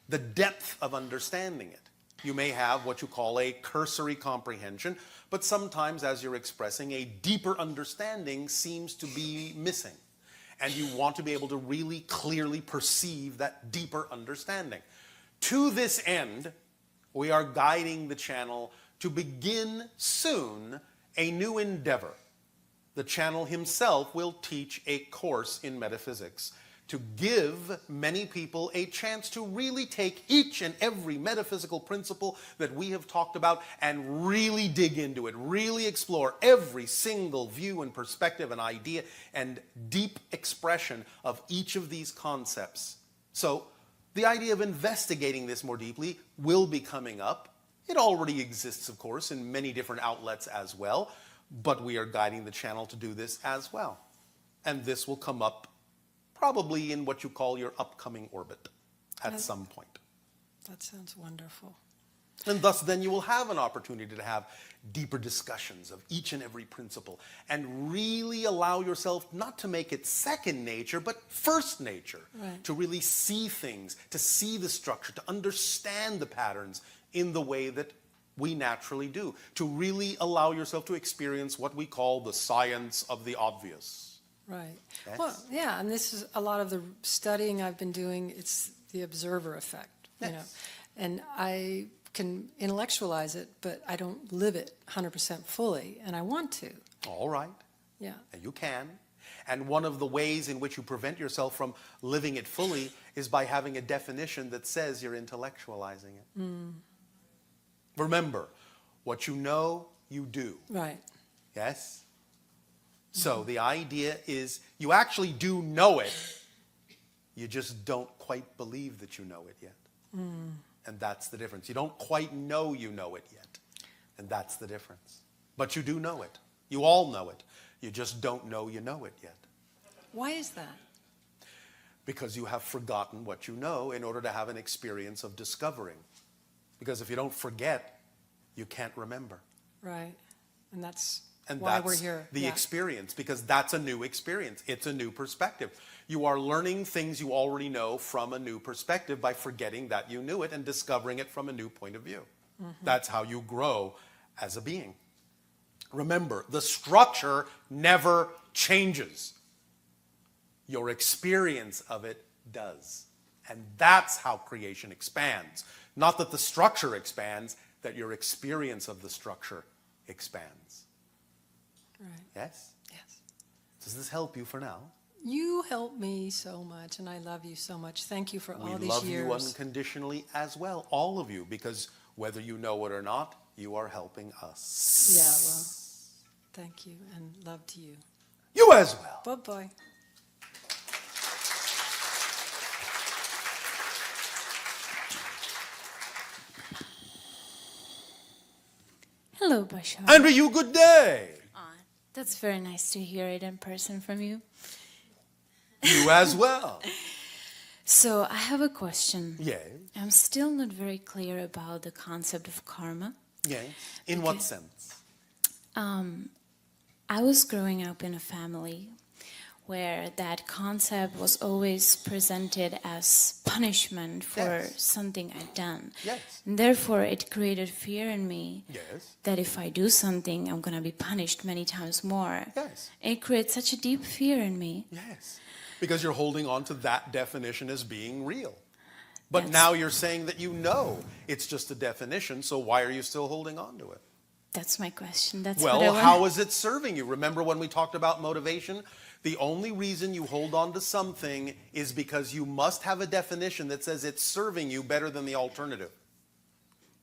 the depth of understanding it. You may have what you call a cursory comprehension, but sometimes as you're expressing, a deeper understanding seems to be missing. And you want to be able to really clearly perceive that deeper understanding. To this end, we are guiding the channel to begin soon a new endeavor. The channel himself will teach a course in metaphysics to give many people a chance to really take each and every metaphysical principle that we have talked about and really dig into it, really explore every single view and perspective and idea and deep expression of each of these concepts. So the idea of investigating this more deeply will be coming up. It already exists, of course, in many different outlets as well, but we are guiding the channel to do this as well. And this will come up probably in what you call your upcoming orbit at some point. That sounds wonderful. And thus then you will have an opportunity to have deeper discussions of each and every principle and really allow yourself not to make it second nature, but first nature. Right. To really see things, to see the structure, to understand the patterns in the way that we naturally do. To really allow yourself to experience what we call the science of the obvious. Right. Yes. Well, yeah, and this is a lot of the studying I've been doing. It's the observer effect, you know, and I can intellectualize it, but I don't live it 100% fully, and I want to. All right. Yeah. And you can. And one of the ways in which you prevent yourself from living it fully is by having a definition that says you're intellectualizing it. Mm. Remember, what you know, you do. Right. Yes? So the idea is you actually do know it. You just don't quite believe that you know it yet. Mm. And that's the difference. You don't quite know you know it yet. And that's the difference. But you do know it. You all know it. You just don't know you know it yet. Why is that? Because you have forgotten what you know in order to have an experience of discovering. Because if you don't forget, you can't remember. Right. And that's why we're here. The experience, because that's a new experience. It's a new perspective. You are learning things you already know from a new perspective by forgetting that you knew it and discovering it from a new point of view. Mm-hmm. That's how you grow as a being. Remember, the structure never changes. Your experience of it does. And that's how creation expands. Not that the structure expands, that your experience of the structure expands. Right. Yes? Yes. Does this help you for now? You help me so much, and I love you so much. Thank you for all these years. We love you unconditionally as well, all of you, because whether you know it or not, you are helping us. Yeah, well, thank you, and love to you. You as well. Bye-bye. Hello, Bashar. And to you, good day. That's very nice to hear it in person from you. You as well. So I have a question. Yes. I'm still not very clear about the concept of karma. Yes. In what sense? I was growing up in a family where that concept was always presented as punishment for something I'd done. Yes. And therefore, it created fear in me Yes. that if I do something, I'm going to be punished many times more. Yes. And it creates such a deep fear in me. Yes. Because you're holding on to that definition as being real. But now you're saying that you know it's just a definition, so why are you still holding on to it? That's my question. That's well, what I want. how is it serving you? Remember when we talked about motivation? The only reason you hold on to something is because you must have a definition that says it's serving you better than the alternative.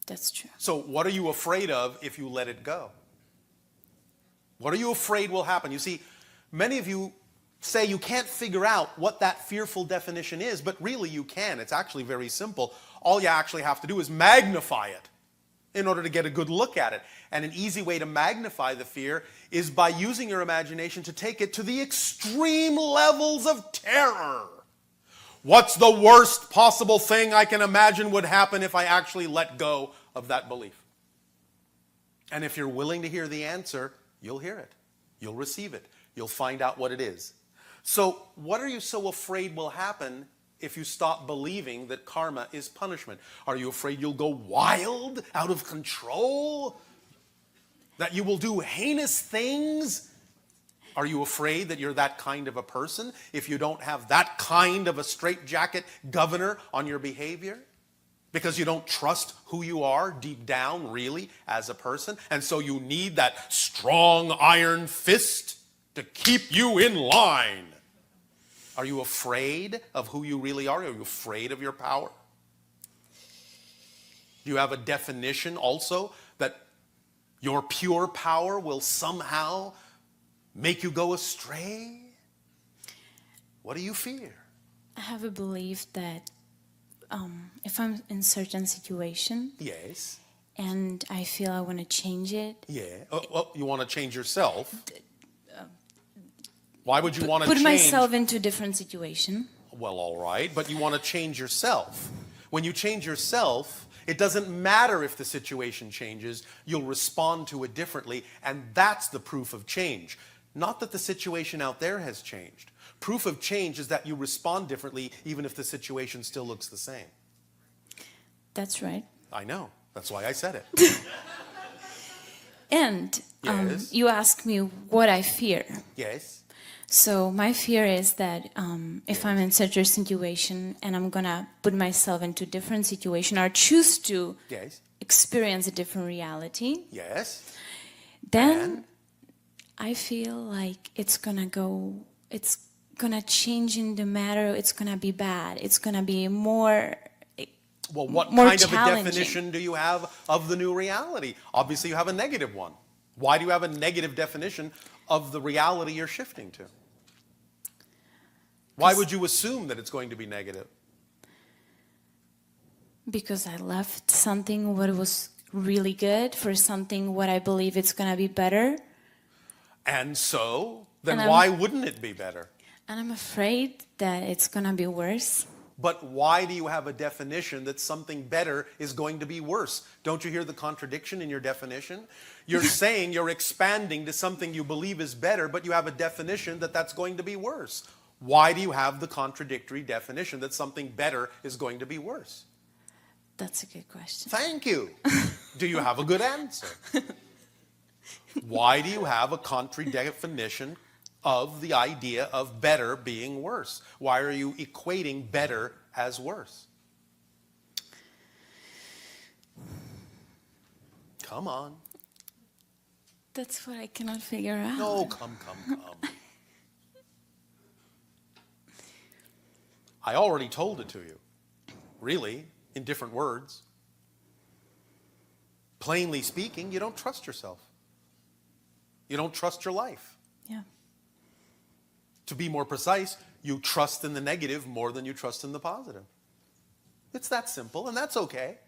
That's true. So what are you afraid of if you let it go? What are you afraid will happen? You see, many of you say you can't figure out what that fearful definition is, but really you can. It's actually very simple. All you actually have to do is magnify it in order to get a good look at it. And an easy way to magnify the fear is by using your imagination to take it to the extreme levels of terror. What's the worst possible thing I can imagine would happen if I actually let go of that belief? And if you're willing to hear the answer, you'll hear it. You'll receive it. You'll find out what it is. So what are you so afraid will happen if you stop believing that karma is punishment? Are you afraid you'll go wild, out of control? That you will do heinous things? Are you afraid that you're that kind of a person if you don't have that kind of a straitjacket governor on your behavior? Because you don't trust who you are deep down, really, as a person, and so you need that strong iron fist to keep you in line. Are you afraid of who you really are? Are you afraid of your power? Do you have a definition also that your pure power will somehow make you go astray? What do you fear? I have a belief that if I'm in certain situation, yes, and I feel I want to change it, you want to change yourself. Why would you want to put change? myself into a different situation? Well, all right, but you want to change yourself. When you change yourself, it doesn't matter if the situation changes, you'll respond to it differently, and that's the proof of change. Not that the situation out there has changed. Proof of change is that you respond differently even if the situation still looks the same. That's right. I know. That's why I said it. And yes. You asked me what I fear. Yes. So my fear is that if I'm in such a situation and I'm going to put myself into a different situation or choose to experience a different reality, then I feel like it's going to change in the matter, it's going to be bad, it's going to be more Well, what more kind of a definition do you have of the new reality? Obviously, you have a negative one. Why do you have a negative definition of the reality you're shifting to? Why would you assume that it's going to be negative? Because I left something what was really good for something what I believe it's going to be better. And so, then why wouldn't it be better? And I'm afraid that it's going to be worse. But why do you have a definition that something better is going to be worse? Don't you hear the contradiction in your definition? You're saying you're expanding to something you believe is better, but you have a definition that that's going to be worse. Why do you have the contradictory definition that something better is going to be worse? That's a good question. Thank you. Do you have a good answer? Why do you have a contrary definition of the idea of better being worse? Why are you equating better as worse? Come on. That's what I cannot figure out. No, come. I already told it to you. Really, in different words. Plainly speaking, you don't trust yourself. You don't trust your life. Yeah. To be more precise, you trust in the negative more than you trust in the positive. It's that simple, and that's okay.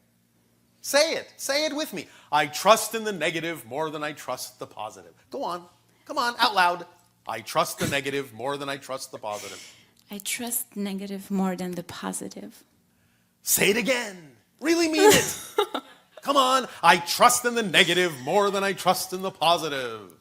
Say it. Say it with me. I trust in the negative more than I trust the positive. Go on. Come on, out loud. I trust the negative more than I trust the positive. I trust negative more than the positive. Say it again. Really mean it. Come on. I trust in the negative more than I trust in the positive.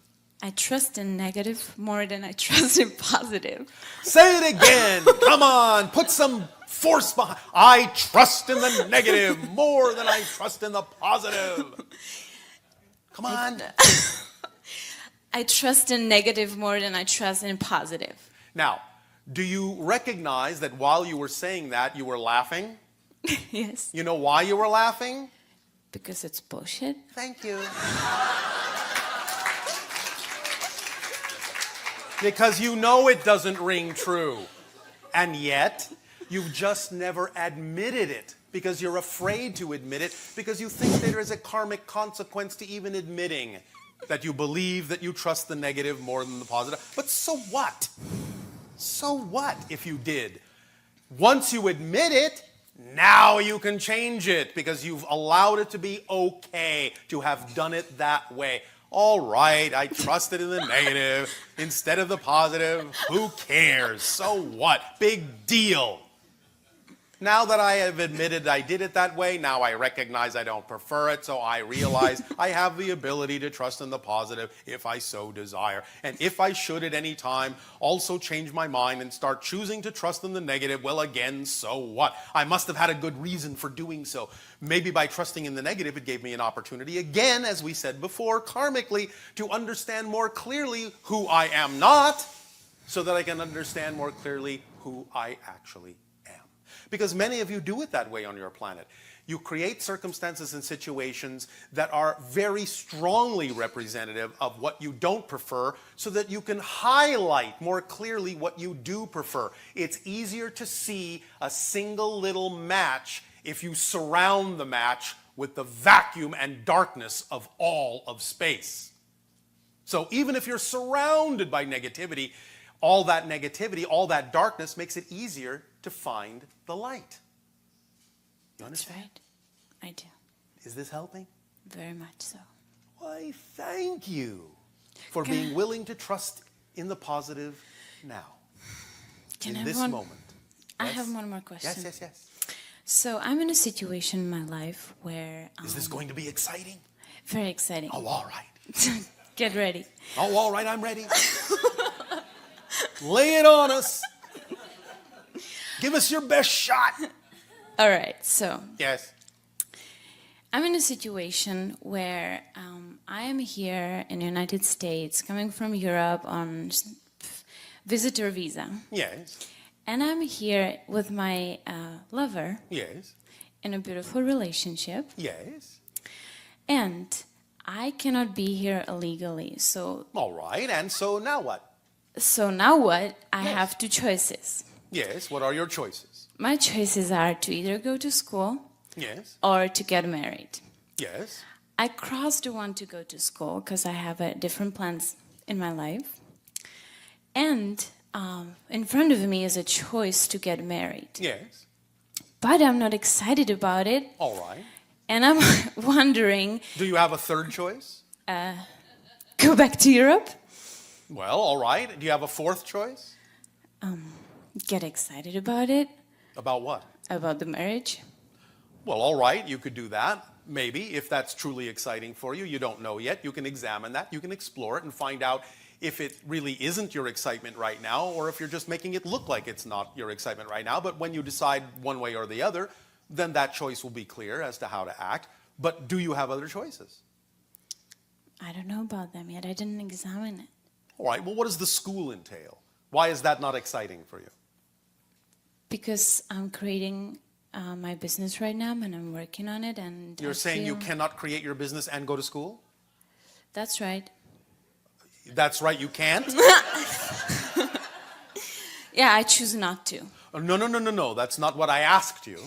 I trust in negative more than I trust in positive. Say it again. Come on. Put some force behind. I trust in the negative more than I trust in the positive. Come on. I trust in negative more than I trust in positive. Now, do you recognize that while you were saying that, you were laughing? Yes. You know why you were laughing? Because it's bullshit. Thank you. Because you know it doesn't ring true. And yet, you've just never admitted it because you're afraid to admit it because you think there is a karmic consequence to even admitting that you believe that you trust the negative more than the positive. But so what? So what if you did? Once you admit it, now you can change it because you've allowed it to be okay to have done it that way. All right, I trusted in the negative instead of the positive. Who cares? So what? Big deal. Now that I have admitted I did it that way, now I recognize I don't prefer it, so I realize I have the ability to trust in the positive if I so desire. And if I should at any time also change my mind and start choosing to trust in the negative, well, again, so what? I must have had a good reason for doing so. Maybe by trusting in the negative, it gave me an opportunity, again, as we said before, karmically, to understand more clearly who I am not, so that I can understand more clearly who I actually am. Because many of you do it that way on your planet. You create circumstances and situations that are very strongly representative of what you don't prefer so that you can highlight more clearly what you do prefer. It's easier to see a single little match if you surround the match with the vacuum and darkness of all of space. So even if you're surrounded by negativity, all that darkness makes it easier to find the light. You understand? That's right. I do. Is this helping? Very much so. Why, thank you for being willing to trust in the positive now. In this moment. I have one more question. Yes. So I'm in a situation in my life where... Is this going to be exciting? Very exciting. Oh, all right. Get ready. Oh, all right, I'm ready. Lay it on us. Give us your best shot. All right, so... Yes. I'm in a situation where I am here in the United States, coming from Europe on visitor visa. Yes. And I'm here with my lover. Yes. In a beautiful relationship. Yes. And I cannot be here illegally, so... All right, and so now what? So now what? I have two choices. Yes, what are your choices? My choices are to either go to school... Yes. Or to get married. Yes. I crossed the one to go to school because I have different plans in my life. And in front of me is a choice to get married. Yes. But I'm not excited about it. All right. And I'm wondering... Do you have a third choice? Go back to Europe? Well, all right. Do you have a fourth choice? Get excited about it. About what? About the marriage. Well, all right, you could do that, maybe, if that's truly exciting for you. You don't know yet. You can examine that. You can explore it and find out if it really isn't your excitement right now or if you're just making it look like it's not your excitement right now. But when you decide one way or the other, then that choice will be clear as to how to act. But do you have other choices? I don't know about them yet. I didn't examine it. All right, well, what does the school entail? Why is that not exciting for you? Because I'm creating... my business right now, and I'm working on it. And you're saying you cannot create your business and go to school? That's right. That's right, you can't? Yeah, I choose not to. No. That's not what I asked you.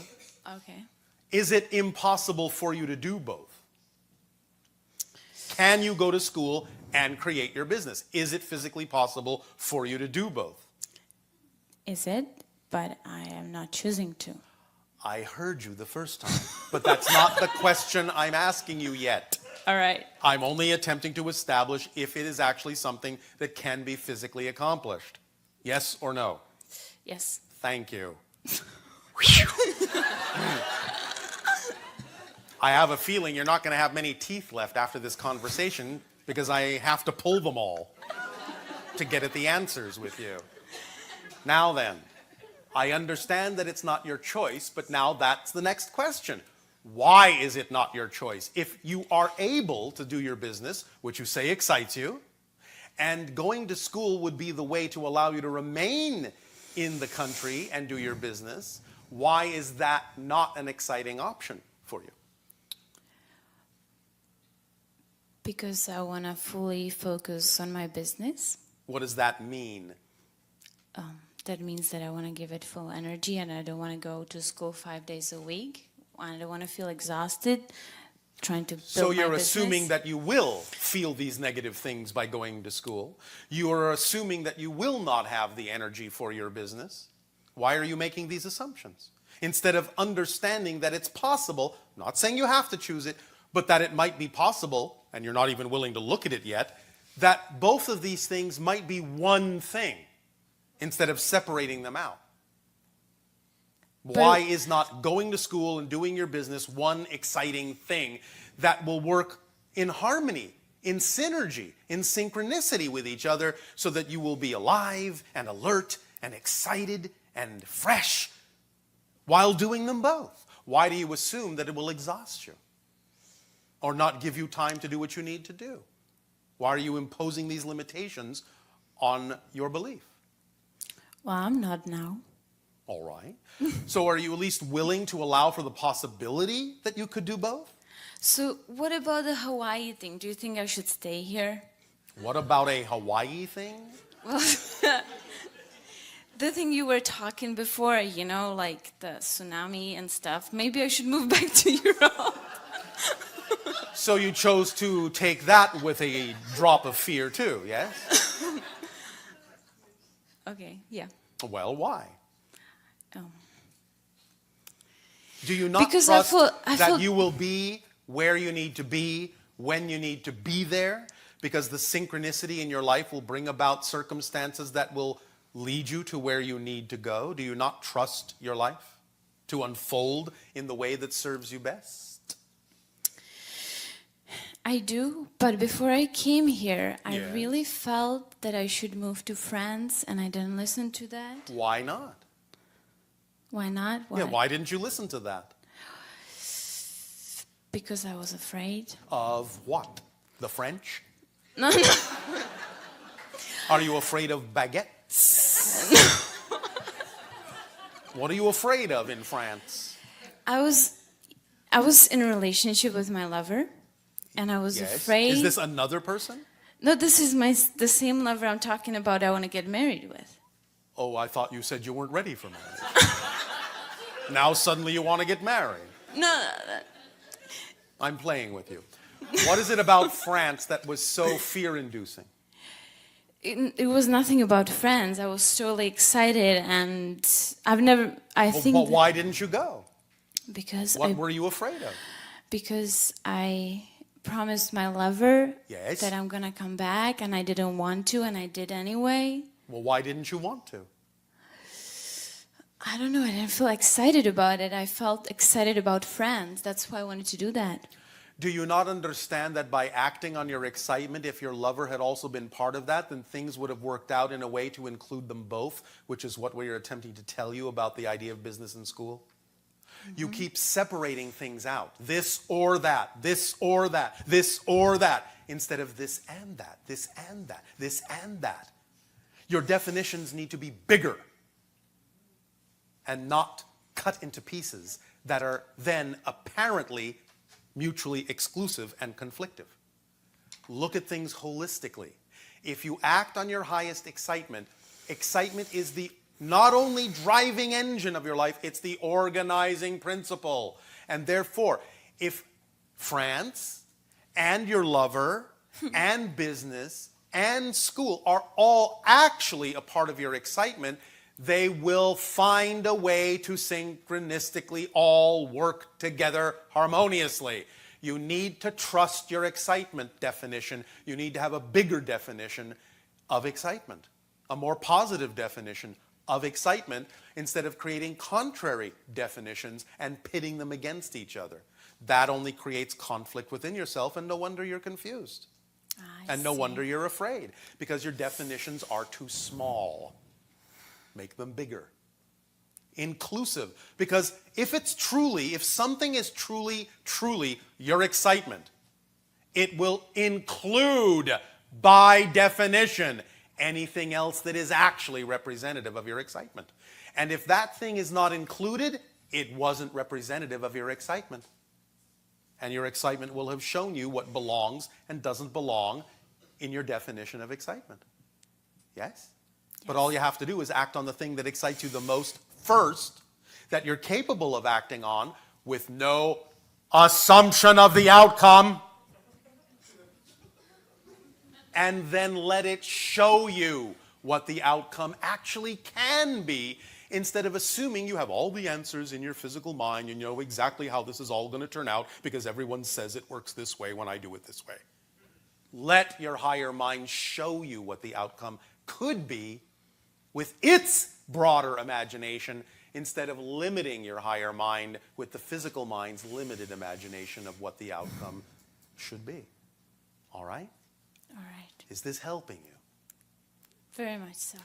Okay. Is it impossible for you to do both? Can you go to school and create your business? Is it physically possible for you to do both? Is it? But I am not choosing to. I heard you the first time, but that's not the question I'm asking you yet. All right. I'm only attempting to establish if it is actually something that can be physically accomplished. Yes or no? Yes. Thank you. I have a feeling you're not going to have many teeth left after this conversation because I have to pull them all to get at the answers with you. Now then. I understand that it's not your choice, but now that's the next question. Why is it not your choice? If you are able to do your business, which you say excites you, and going to school would be the way to allow you to remain in the country and do your business, why is that not an exciting option for you? Because I want to fully focus on my business. What does that mean? That means that I want to give it full energy and I don't want to go to school 5 days a week. I don't want to feel exhausted trying to build my business. So you're assuming that you will feel these negative things by going to school. You are assuming that you will not have the energy for your business. Why are you making these assumptions? Instead of understanding that it's possible, not saying you have to choose it, but that it might be possible, and you're not even willing to look at it yet, that both of these things might be one thing. Instead of separating them out. Why is not going to school and doing your business one exciting thing that will work in harmony, in synergy, in synchronicity with each other so that you will be alive and alert and excited and fresh while doing them both? Why do you assume that it will exhaust you or not give you time to do what you need to do? Why are you imposing these limitations on your belief? Well, I'm not now. All right. So are you at least willing to allow for the possibility that you could do both? So what about the Hawaii thing? Do you think I should stay here? What about a Hawaii thing? Well, the thing you were talking before, like the tsunami and stuff, maybe I should move back to Europe. So you chose to take that with a drop of fear too, yes? Okay, yeah. Well, why? Oh. Do you not Because trust I that feel you will be where you need to be, when you need to be there? Because the synchronicity in your life will bring about circumstances that will lead you to where you need to go. Do you not trust your life to unfold in the way that serves you best? I do, but before I came here, I Yeah. really felt that I should move to France, and I didn't listen to that. Why not? Why not? Yeah, why didn't you listen to that? Because I was afraid. Of what? The French? No. Are you afraid of baguettes? What are you afraid of in France? I was in a relationship with my lover, and I was Yes. afraid. Is this another person? No, this is the same lover I'm talking about. I want to get married with. Oh, I thought you said you weren't ready for marriage. Now suddenly you want to get married. No. I'm playing with you. What is it about France that was so fear-inducing? It was nothing about friends. I was totally excited, and But why didn't you go? Because What were you afraid of? Because I promised my lover Yes. that I'm gonna come back, and I didn't want to, and I did anyway. Well, why didn't you want to? I don't know. I didn't feel excited about it. I felt excited about friends. That's why I wanted to do that. Do you not understand that by acting on your excitement, if your lover had also been part of that, then things would have worked out in a way to include them both, which is what we're attempting to tell you about the idea of business in school? You keep separating things out. This or that, this or that, this or that, instead of this and that, this and that, this and that. Your definitions need to be bigger and not cut into pieces that are then apparently mutually exclusive and conflictive. Look at things holistically. If you act on your highest excitement, excitement is the not only driving engine of your life, it's the organizing principle. And therefore, if France and your lover and business and school are all actually a part of your excitement, they will find a way to synchronistically all work together harmoniously. You need to trust your excitement definition. You need to have a bigger definition of excitement, a more positive definition of excitement, instead of creating contrary definitions and pitting them against each other. That only creates conflict within yourself, and no wonder you're confused. And no wonder you're afraid, because your definitions are too small. Make them bigger. Inclusive. Because if something is truly your excitement, it will include, by definition, anything else that is actually representative of your excitement. And if that thing is not included, it wasn't representative of your excitement. And your excitement will have shown you what belongs and doesn't belong in your definition of excitement. Yes? But all you have to do is act on the thing that excites you the most first, that you're capable of acting on, with no assumption of the outcome. And then let it show you what the outcome actually can be, instead of assuming you have all the answers in your physical mind and you know exactly how this is all going to turn out because everyone says it works this way when I do it this way. Let your higher mind show you what the outcome could be with its broader imagination, instead of limiting your higher mind with the physical mind's limited imagination of what the outcome should be. All right? All right. Is this helping you? Very much so.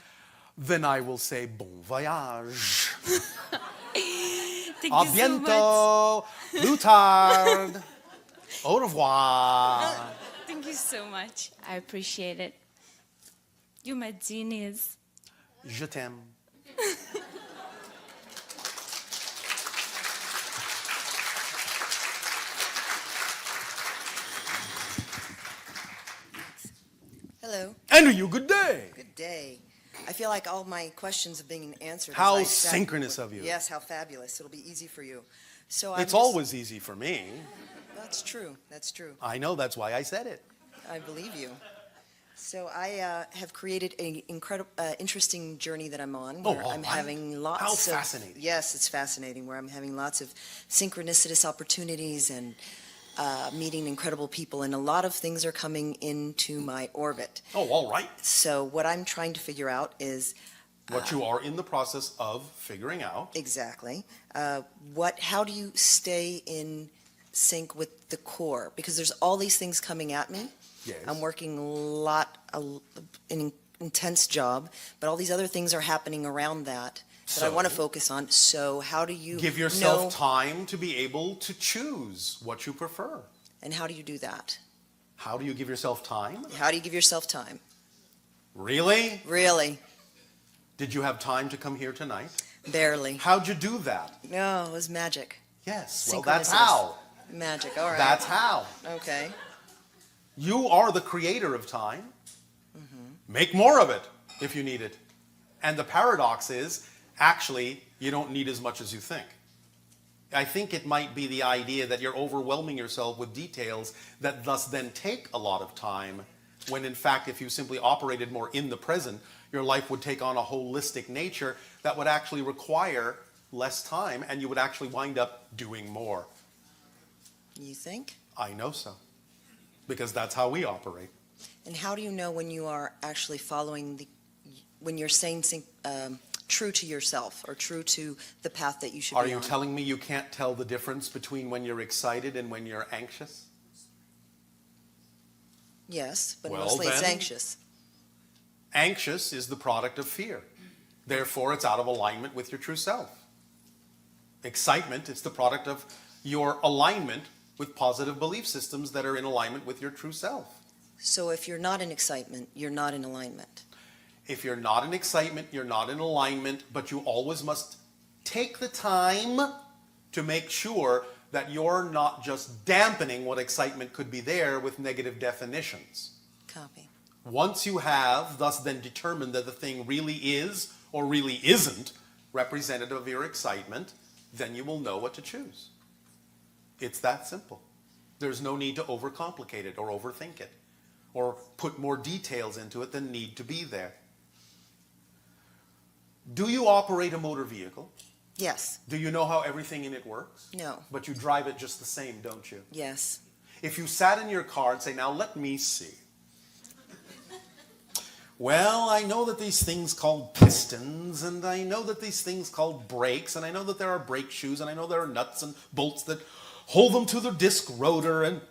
Then I will say bon voyage. Thank A you bientôt. Plus tard. Au revoir. Thank you so much. I appreciate it. You're my genius. Je t'aime. Hello. Andrew, good day. Good day. I feel like all my questions have been answered. How synchronous of you. Yes, how fabulous. It'll be easy for you. So it's always easy for me. That's true. That's true. I know. That's why I said it. I believe you. So I have created an incredible, interesting journey that I'm on. Where I'm having lots of... How fascinating. Yes, it's fascinating. Where I'm having lots of synchronicitous opportunities and meeting incredible people. And a lot of things are coming into my orbit. Oh, all right. So what I'm trying to figure out is... what you are in the process of figuring out. Exactly. How do you stay in sync with the core? Because there's all these things coming at me. Yes. I'm working an intense job, but all these other things are happening around that I want to focus on. So how do you give yourself time to be able to choose what you prefer? And how do you do that? How do you give yourself time? How do you give yourself time? Really? Really. Did you have time to come here tonight? Barely. How'd you do that? No, it was magic. Yes, well, that's how. Magic, all right. That's how. Okay. You are the creator of time. Mm-hmm. Make more of it if you need it. And the paradox is, actually, you don't need as much as you think. I think it might be the idea that you're overwhelming yourself with details that thus then take a lot of time, when in fact, if you simply operated more in the present, your life would take on a holistic nature that would actually require less time, and you would actually wind up doing more. You think? I know so. Because that's how we operate. And how do you know when you are actually following when you're saying true to yourself or true to the path that you should be on? Are you telling me you can't tell the difference between when you're excited and when you're anxious? Yes, but mostly it's anxious. Anxious is the product of fear. Therefore, it's out of alignment with your true self. Excitement is the product of your alignment with positive belief systems that are in alignment with your true self. So if you're not in excitement, you're not in alignment. If you're not in excitement, you're not in alignment, but you always must take the time to make sure that you're not just dampening what excitement could be there with negative definitions. Copy. Once you have thus then determined that the thing really is or really isn't representative of your excitement, then you will know what to choose. It's that simple. There's no need to overcomplicate it or overthink it or put more details into it than need to be there. Do you operate a motor vehicle? Yes. Do you know how everything in it works? No. But you drive it just the same, don't you? Yes. If you sat in your car and say, now let me see. Well, I know that these things called pistons, and I know that these things called brakes, and I know that there are brake shoes, and I know there are nuts and bolts that hold them to the disc rotor, and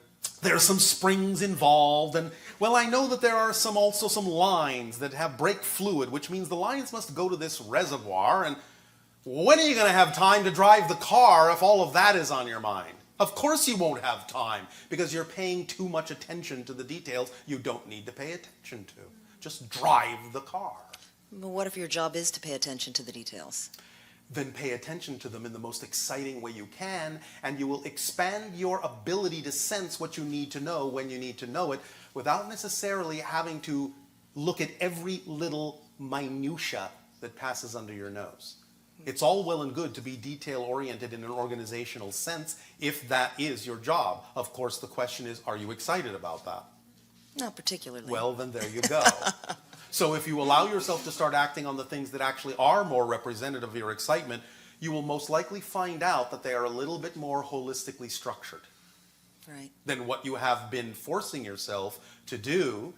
there are some springs involved, and well, I know that there are also some lines that have brake fluid, which means the lines must go to this reservoir, and when are you going to have time to drive the car if all of that is on your mind? Of course you won't have time, because you're paying too much attention to the details you don't need to pay attention to. Just drive the car. But what if your job is to pay attention to the details? Then pay attention to them in the most exciting way you can, and you will expand your ability to sense what you need to know when you need to know it, without necessarily having to look at every little minutia that passes under your nose. It's all well and good to be detail-oriented in an organizational sense if that is your job. Of course, the question is, are you excited about that? Not particularly. Well, then there you go. So if you allow yourself to start acting on the things that actually are more representative of your excitement, you will most likely find out that they are a little bit more holistically structured. Right. Than what you have been forcing yourself to do,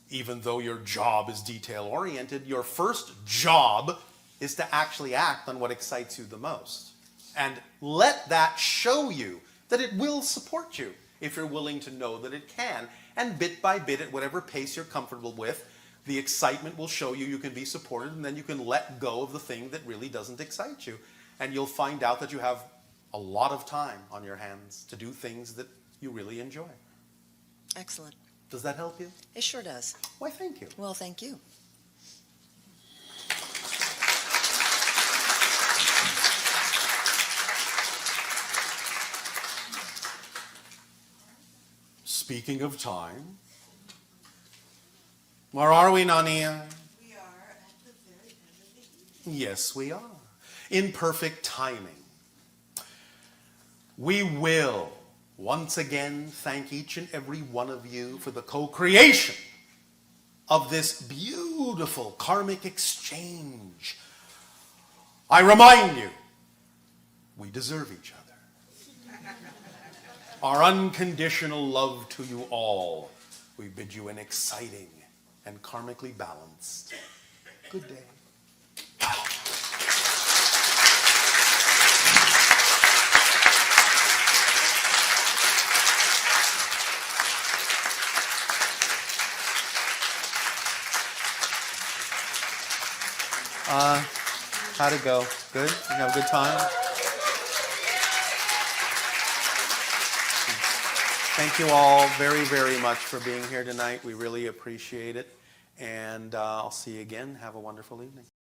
even though your job is detail-oriented. Your first job is to actually act on what excites you the most. And let that show you that it will support you if you're willing to know that it can. And bit by bit, at whatever pace you're comfortable with, the excitement will show you can be supported, and then you can let go of the thing that really doesn't excite you. And you'll find out that you have a lot of time on your hands to do things that you really enjoy. Excellent. Does that help you? It sure does. Why, thank you. Well, thank you. Speaking of time, Where are we, Nania? We are at the very end of the evening. Yes, we are. In perfect timing. We will once again thank each and every one of you for the co-creation of this beautiful karmic exchange. I remind you, we deserve each other. Our unconditional love to you all. We bid you an exciting and karmically balanced good day. How'd it go? Good? You have a good time? Thank you all very, very much for being here tonight. We really appreciate it. And I'll see you again. Have a wonderful evening.